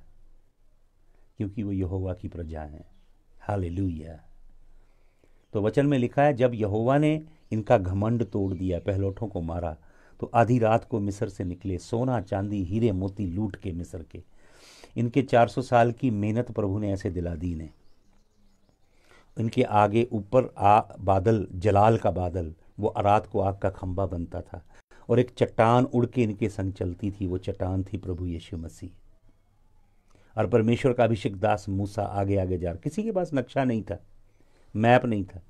क्योंकि वो यहोवा की प्रजा है। हालेलुया। तो वचन में लिखा है, जब यहोवा ने इनका घमंड तोड़ दिया, पहलौठों को मारा, तो आधी रात को मिस्र से निकले, सोना चांदी हीरे मोती लूट के मिस्र के। इनके 400 साल की मेहनत प्रभु ने ऐसे दिला दी ने। इनके आगे ऊपर बादल, जलाल का बादल, वो रात को आग का खंबा बनता था, और एक चट्टान उड़ के इनके संग चलती थी, वो चट्टान थी प्रभु यीशु मसीह। और परमेश्वर का अभिषेक दास मूसा आगे आगे जा रहा, किसी के पास नक्शा नहीं था, मैप नहीं था,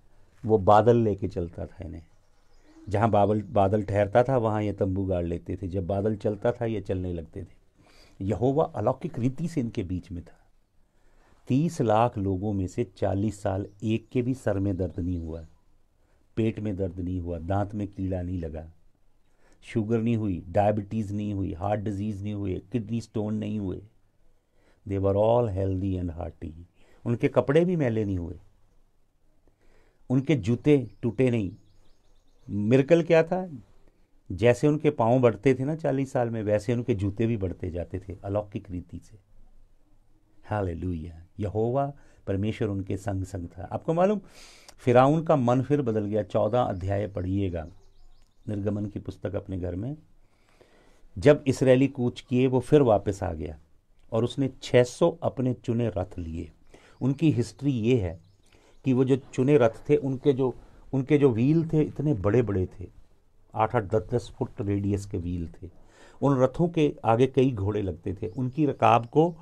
वो बादल लेके चलता था इन्हें। जहाँ बादल ठहरता था वहाँ ये तंबू गाड़ लेते थे, जब बादल चलता था ये चलने लगते थे। यहोवा अलौकिक रीति से इनके बीच में था। 30 लाख लोगों में से 40 साल एक के भी सर में दर्द नहीं हुआ, पेट में दर्द नहीं हुआ, दांत में कीड़ा नहीं लगा, शुगर नहीं हुई, डायबिटीज़ नहीं हुई, हार्ट डिजीज़ नहीं हुए, किडनी स्टोन नहीं हुए। They were all healthy and hearty. उनके कपड़े भी मैले नहीं हुए, उनके जूते टूटे नहीं। मिरेकल क्या था? जैसे उनके पाँव बढ़ते थे ना 40 साल में, वैसे उनके जूते भी बढ़ते जाते थे, अलौकिक रीति से। हालेलुया। यहोवा परमेश्वर उनके संग संग था। आपको मालूम, फिराउन का मन फिर बदल गया। 14 अध्याय पढ़िएगा निर्गमन की पुस्तक अपने घर में। जब इसराइली कूच किए, वो फिर वापस आ गया, और उसने 600 अपने चुने रथ लिए। उनकी हिस्ट्री ये है कि वो जो चुने रथ थे, उनके जो व्हील थे इतने बड़े बड़े थे, 8-8, 10-10 फुट रेडियस के व्हील थे। उन रथों के आगे कई घोड़े लगते थे। उनकी रकाब को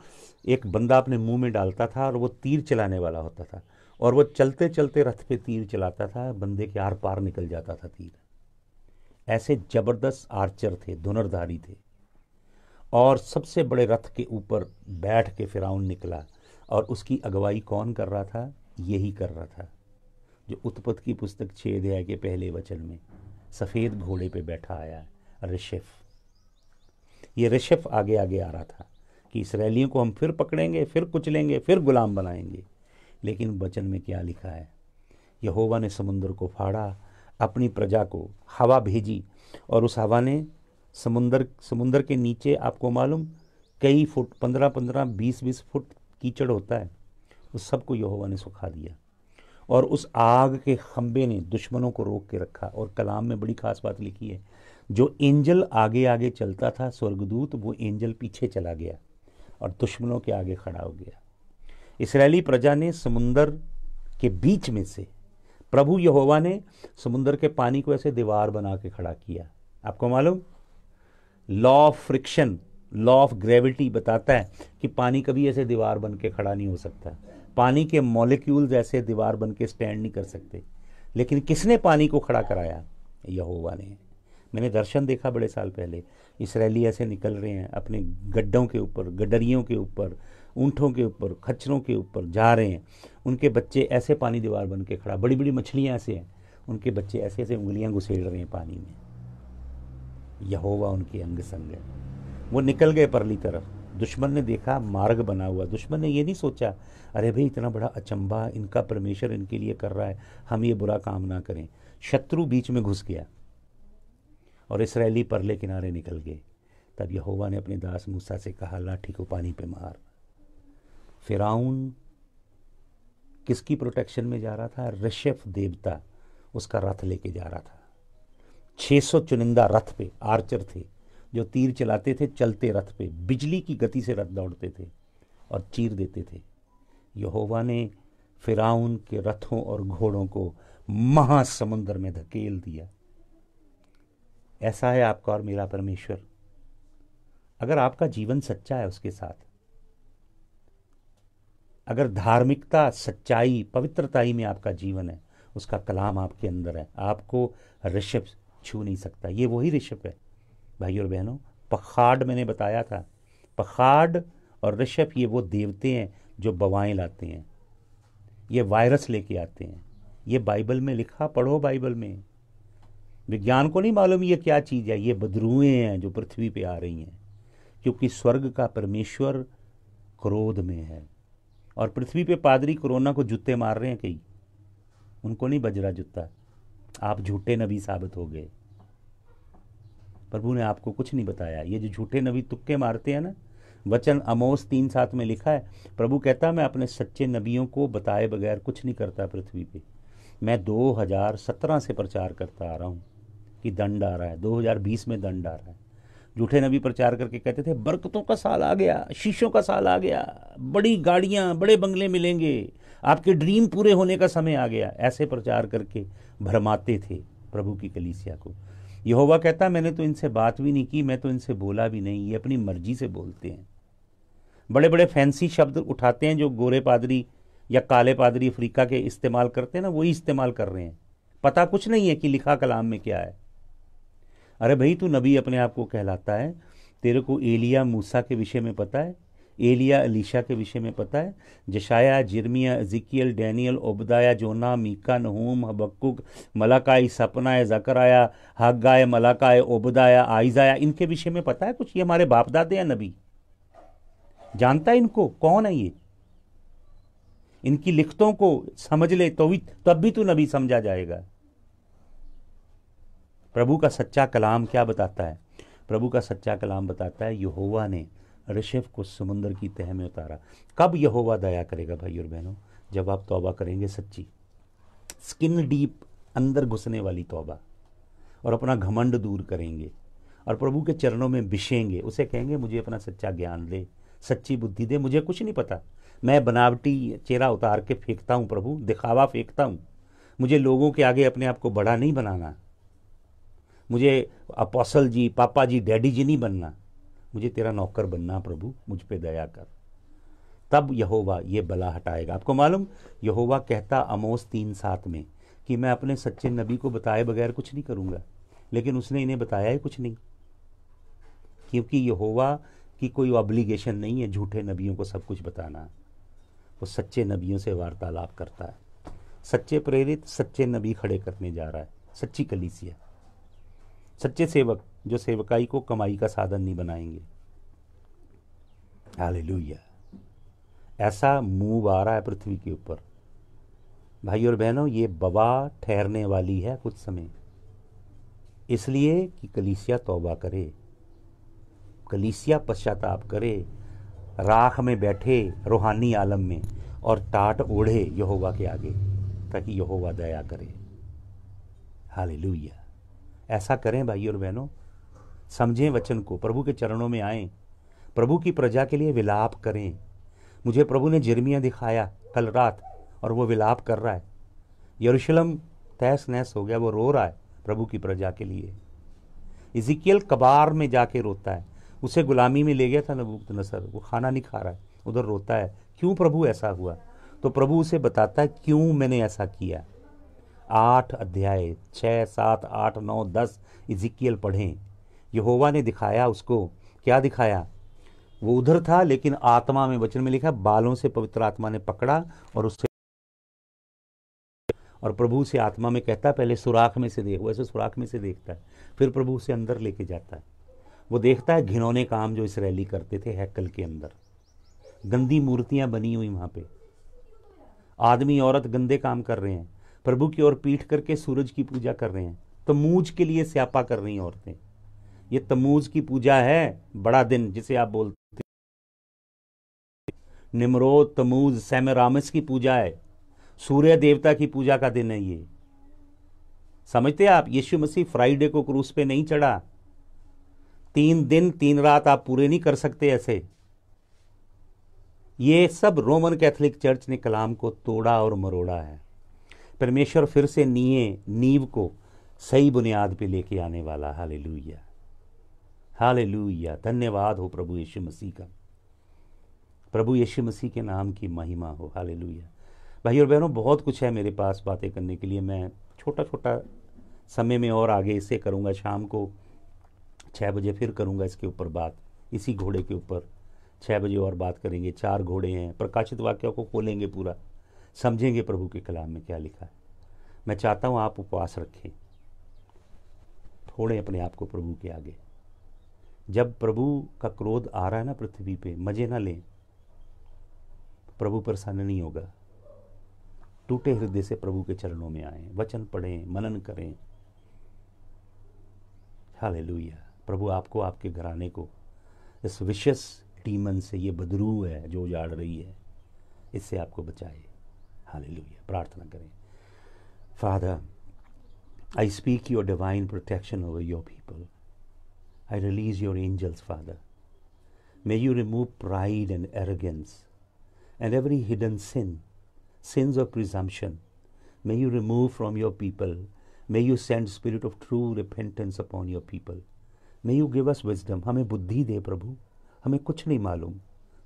एक बंदा अपने मुंह में डालता था, और वो तीर चलाने वाला होता था, और वो चलते चलते रथ पे तीर चलाता था, बंदे के आर पार निकल जाता था तीर। ऐसे जबरदस्त आर्चर थे, धनुर्धारी थे। और सबसे बड़े रथ के ऊपर बैठ के फिरौन निकला। और उसकी अगुवाई कौन कर रहा था? यही कर रहा था जो उत्पत्ति की पुस्तक 6 अध्याय के पहले वचन में सफ़ेद घोड़े पे बैठा आया है, ऋषभ। ये ऋषभ आगे आगे आ रहा था कि इसराइलियों को हम फिर पकड़ेंगे, फिर कुचलेंगे, फिर गुलाम बनाएंगे। लेकिन वचन में क्या लिखा है? यहोवा ने समुद्र को फाड़ा, अपनी प्रजा को हवा भेजी, और उस हवा ने समुद्र के नीचे, आपको मालूम, कई फुट, 15-15, 20-20 फुट कीचड़ होता है, उस सबको यहोवा ने सुखा दिया। और उस आग के खंबे ने दुश्मनों को रोक के रखा। और कलाम में बड़ी खास बात लिखी है, जो एंजल आगे आगे चलता था, स्वर्गदूत, वो एंजल पीछे चला गया और दुश्मनों के आगे खड़ा हो गया। इस्राएली प्रजा ने समुंदर के बीच में से, प्रभु यहोवा ने समुंदर के पानी को ऐसे दीवार बना के खड़ा किया। आपको मालूम, law of friction, law of gravity बताता है कि पानी कभी ऐसे दीवार बन के खड़ा नहीं हो सकता। पानी के मॉलिक्यूल्स ऐसे दीवार बन के स्टैंड नहीं कर सकते। लेकिन किसने पानी को खड़ा कराया? यहोवा ने। मैंने दर्शन देखा बड़े साल पहले, इसराइली ऐसे निकल रहे हैं अपने गड्ढों के ऊपर, गडरियों के ऊपर, ऊँटों के ऊपर, खच्चरों के ऊपर जा रहे हैं। उनके बच्चे ऐसे पानी दीवार बन के खड़ा, बड़ी बड़ी मछलियाँ ऐसे हैं, उनके बच्चे ऐसे ऐसे उंगलियाँ घुसेड़ रहे हैं पानी में। यहोवा उनके अंग संग है। वो निकल गए परली तरफ। दुश्मन ने देखा मार्ग बना हुआ। दुश्मन ने ये नहीं सोचा, अरे भाई इतना बड़ा अचंभा इनका परमेश्वर इनके लिए कर रहा है, हम ये बुरा काम ना करें। शत्रु बीच में घुस गया और इसराइली परले किनारे निकल गए। तब यहोवा ने अपने दास मूसा से कहा, लाठी को पानी पे मार। फिरौन किसकी प्रोटेक्शन में जा रहा था? ऋषभ देवता उसका रथ लेके जा रहा था। 600 चुनिंदा रथ पे आर्चर थे जो तीर चलाते थे, चलते रथ पे बिजली की गति से रथ दौड़ते थे और चीर देते थे। यहोवा ने फिरौन के रथों और घोड़ों को महासमुंदर में धकेल दिया। ऐसा है आपका और मेरा परमेश्वर। अगर आपका जीवन सच्चा है उसके साथ, अगर धार्मिकता, सच्चाई, पवित्रताई में आपका जीवन है, उसका कलाम आपके अंदर है, आपको ऋषभ छू नहीं सकता। ये वही ऋषभ है भाई और बहनों। पखाड़ मैंने बताया था, पखाड़ और ऋषभ ये वो देवते हैं जो बवाएं लाते हैं, ये वायरस लेके आते हैं। ये बाइबल में लिखा, पढ़ो बाइबल में। विज्ञान को नहीं मालूम ये क्या चीज़ है। ये बदरूएं हैं जो पृथ्वी पे आ रही हैं, क्योंकि स्वर्ग का परमेश्वर क्रोध में है। और पृथ्वी पे पादरी कोरोना को जूते मार रहे हैं कई, उनको नहीं बज रहा जूता। आप झूठे नबी साबित हो गए। प्रभु ने आपको कुछ नहीं बताया। ये जो झूठे नबी तुक्के मारते हैं ना, वचन आमोस 3:7 में लिखा है, प्रभु कहता मैं अपने सच्चे नबियों को बताए बगैर कुछ नहीं करता पृथ्वी पे। मैं 2017 से प्रचार करता आ रहा हूँ कि दंड आ रहा है, 2020 में दंड आ रहा है। झूठे नबी प्रचार करके कहते थे बरकतों का साल आ गया, शीशों का साल आ गया, बड़ी गाड़ियां, बड़े बंगले मिलेंगे, आपके ड्रीम पूरे होने का समय आ गया। ऐसे प्रचार करके भरमाते थे प्रभु की कलीसिया को। यहोवा कहता मैंने तो इनसे बात भी नहीं की, मैं तो इनसे बोला भी नहीं, ये अपनी मर्जी से बोलते हैं। बड़े बड़े फैंसी शब्द उठाते हैं जो गोरे पादरी या काले पादरी अफ्रीका के इस्तेमाल करते हैं ना, वही इस्तेमाल कर रहे हैं। पता कुछ नहीं है कि लिखा कलाम में क्या है। अरे भाई तू नबी अपने आप को कहलाता है, तेरे को एलिया मूसा के विषय में पता है, एलिया अलीशा के विषय में पता है, जशाया, जिर्मिया, एजिकियल, डैनियल, ओबदाया, जोना, मीका, नहूम, हबक्कुक, मलाकाई, सपना, जकराया, हग्गाय, मलाकाय, ओबदाया, आइजाया, इनके विषय में पता है कुछ? ये हमारे बाप दादे हैं नबी, जानता है इनको कौन है ये? इनकी लिखतों को समझ ले तो भी, तब भी तू नबी समझा जाएगा। प्रभु का सच्चा कलाम क्या बताता है? प्रभु का सच्चा कलाम बताता है यहोवा ने ऋषभ को समुद्र की तह में उतारा। कब यहोवा दया करेगा भाई और बहनों? जब आप तौबा करेंगे सच्ची, स्किन डीप, अंदर घुसने वाली तौबा, और अपना घमंड दूर करेंगे और प्रभु के चरणों में बिछेंगे। उसे कहेंगे मुझे अपना सच्चा ज्ञान दे, सच्ची बुद्धि दे, मुझे कुछ नहीं पता, मैं बनावटी चेहरा उतार के फेंकता हूँ प्रभु, दिखावा फेंकता हूँ। मुझे लोगों के आगे अपने आप को बड़ा नहीं बनाना, मुझे अपोस्टल जी, पापा जी, डैडी जी नहीं बनना, मुझे तेरा नौकर बनना प्रभु, मुझ पे दया कर। तब यहोवा ये बला हटाएगा। आपको मालूम, यहोवा कहता आमोस 3:7 में कि मैं अपने सच्चे नबी को बताए बगैर कुछ नहीं करूँगा, लेकिन उसने इन्हें बताया ही कुछ नहीं, क्योंकि यहोवा की कोई ऑब्लिगेशन नहीं है झूठे नबियों को सब कुछ बताना। वो सच्चे नबियों से वार्तालाप करता है। सच्चे प्रेरित सच्चे नबी खड़े करने जा रहा है, सच्ची कलीसिया, सच्चे सेवक जो सेवकाई को कमाई का साधन नहीं बनाएंगे। हालेलुया। ऐसा मूव आ रहा है पृथ्वी के ऊपर। भाई और बहनों, ये बवा ठहरने वाली है कुछ समय, इसलिए कि कलीसिया तौबा करे, कलीसिया पश्चाताप करे, राख में बैठे रूहानी आलम में और टाट ओढ़े यहोवा के आगे, ताकि यहोवा दया करे। हालेलुया। ऐसा करें भाई और बहनों, समझें वचन को, प्रभु के चरणों में आएं, प्रभु की प्रजा के लिए विलाप करें। मुझे प्रभु ने यिर्मयाह दिखाया कल रात, और वो विलाप कर रहा है। यरूशलेम तहस नहस हो गया, वो रो रहा है प्रभु की प्रजा के लिए। इज़िकियल कबार में जाके रोता है, उसे गुलामी में ले गया था नबूकदनेस्सर, वो खाना नहीं खा रहा है, उधर रोता है, क्यों प्रभु ऐसा हुआ? तो प्रभु उसे बताता है क्यों मैंने ऐसा किया। 8 अध्याय 6, 7, 8, 9, 10 इज़िकियल पढ़ें। यहोवा ने दिखाया उसको, क्या दिखाया? वो उधर था लेकिन आत्मा में, वचन में लिखा, बालों से पवित्र आत्मा ने पकड़ा और उससे, और प्रभु से आत्मा में कहता है पहले सुराख में से देख। वैसे सुराख में से देखता है, फिर प्रभु उसे अंदर लेके जाता है। वो देखता है घिनौने काम जो इसराइली करते थे हैकल के अंदर, गंदी मूर्तियां बनी हुई वहां पे, आदमी औरत गंदे काम कर रहे हैं, प्रभु की ओर पीठ करके सूरज की पूजा कर रहे हैं, तमूज के लिए स्यापा कर रही हैं औरतें। ये तमूज की पूजा है, बड़ा दिन जिसे आप बोलते, निमरोद, तमूज, सेमेरामिस की पूजा है, सूर्य देवता की पूजा का दिन है ये। समझते आप? यीशु मसीह फ्राइडे को क्रूस पे नहीं चढ़ा। 3 दिन 3 रात आप पूरे नहीं कर सकते ऐसे। ये सब रोमन कैथोलिक चर्च ने कलाम को तोड़ा और मरोड़ा है। परमेश्वर फिर से नींव को सही बुनियाद पे लेके आने वाला। Hallelujah, hallelujah. धन्यवाद हो प्रभु यीशु मसीह का। प्रभु यीशु मसीह के नाम की महिमा हो। हालेलुया। भाई और बहनों, बहुत कुछ है मेरे पास बातें करने के लिए। मैं छोटा छोटा समय में और आगे इसे करूँगा। शाम को 6 बजे फिर करूँगा इसके ऊपर बात, इसी घोड़े के ऊपर 6 बजे और बात करेंगे। 4 घोड़े हैं, प्रकाशित वाक्यों को खोलेंगे, पूरा समझेंगे प्रभु के कलाम में क्या लिखा है। मैं चाहता हूँ आप उपवास रखें, छोड़ें अपने आप को प्रभु के आगे। जब प्रभु का क्रोध आ रहा है ना पृथ्वी पे, मजे ना लें, प्रभु प्रसन्न नहीं होगा। टूटे हृदय से प्रभु के चरणों में आएं, वचन पढ़ें, मनन करें। हालेलुया। प्रभु आपको, आपके घराने को इस विशेष डीमन से, ये बदरू है जो उजाड़ रही है, इससे आपको बचाए। हालेलुया। प्रार्थना करें। Father, I speak your divine protection over your people. I release your angels, Father. May you remove pride and arrogance and every hidden sin, sins of presumption, may you remove from your people. May you send spirit of true repentance upon your people. May you give us wisdom. हमें बुद्धि दे प्रभु, हमें कुछ नहीं मालूम,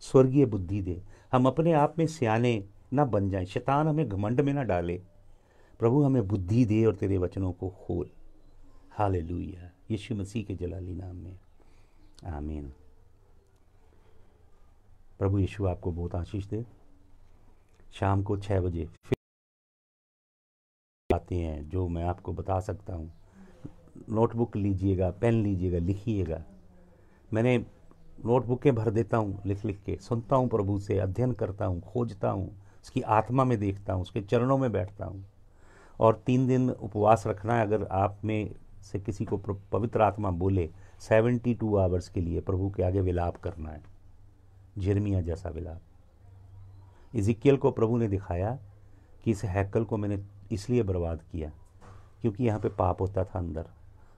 स्वर्गीय बुद्धि दे। हम अपने आप में सियाने ना बन जाएं, शैतान हमें घमंड में ना डाले। प्रभु हमें बुद्धि दे और तेरे वचनों को खोल। हालेलुया। यीशु मसीह के जलाली नाम में आमीन। प्रभु यीशु आपको बहुत आशीष दे। शाम को 6 बजे फिर आते हैं जो मैं आपको बता सकता हूँ। नोटबुक लीजिएगा, पेन लीजिएगा, लिखिएगा। मैंने नोटबुकें भर देता हूँ, लिख लिख के सुनता हूँ, प्रभु से अध्ययन करता हूँ, खोजता हूँ, उसकी आत्मा में देखता हूँ, उसके चरणों में बैठता हूँ। और 3 दिन उपवास रखना है। अगर आप में से किसी को पवित्र आत्मा बोले, 72 आवर्स के लिए प्रभु के आगे विलाप करना है, यिर्मयाह जैसा विलाप। इज़िकियल को प्रभु ने दिखाया कि इस हैकल को मैंने इसलिए बर्बाद किया क्योंकि यहाँ पे पाप होता था अंदर,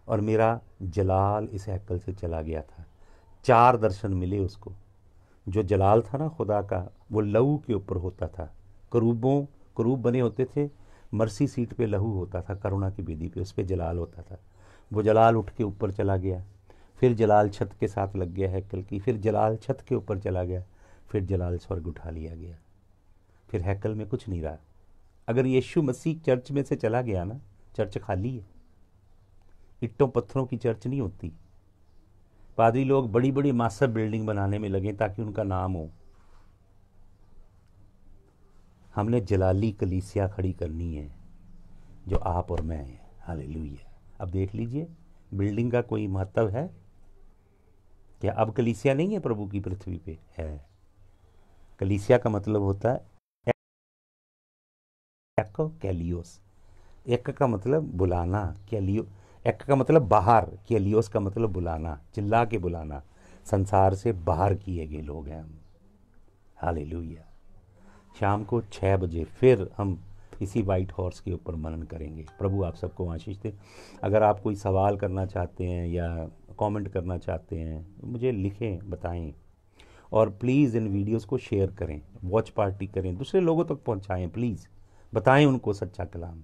और मेरा जलाल इस हैकल से चला गया था। 4 दर्शन मिले उसको। जो जलाल था ना खुदा का, वो लहू के ऊपर होता था। करूब बने होते थे, मर्सी सीट पे लहू होता था, करुणा की बेदी पे, उस पर जलाल होता था। वो जलाल उठ के ऊपर चला गया, फिर जलाल छत के साथ लग गया हैकल की, फिर जलाल छत के ऊपर चला गया, फिर जलाल स्वर्ग उठा लिया गया, फिर हैकल में कुछ नहीं रहा। अगर यीशु मसीह चर्च में से चला गया ना, चर्च खाली है। इट्टों पत्थरों की चर्च नहीं होती। पादरी लोग बड़ी बड़ी मास्टर बिल्डिंग बनाने में लगे ताकि उनका नाम हो। हमने जलाली कलीसिया खड़ी करनी है जो आप और मैं हैं। हालेलुया। अब देख लीजिए, बिल्डिंग का कोई महत्व है क्या? अब कलीसिया नहीं है प्रभु की पृथ्वी पे है। कलीसिया का मतलब होता है एको कैलियोस। एक का मतलब बुलाना, कैलियो एक का मतलब बाहर, कैलियोस का मतलब बुलाना, चिल्ला के बुलाना। संसार से बाहर किए गए लोग हैं हम। हालेलुया। शाम को 6 बजे फिर हम इसी वाइट हॉर्स के ऊपर मनन करेंगे। प्रभु आप सबको आशीष दे। अगर आप कोई सवाल करना चाहते हैं या कमेंट करना चाहते हैं, मुझे लिखें, बताएं। और प्लीज़ इन वीडियोस को शेयर करें, वॉच पार्टी करें, दूसरे लोगों तक पहुंचाएं। प्लीज़ बताएं उनको सच्चा कलाम।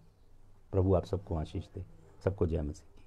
प्रभु आप सबको आशीष दे। सबको जय मसीह।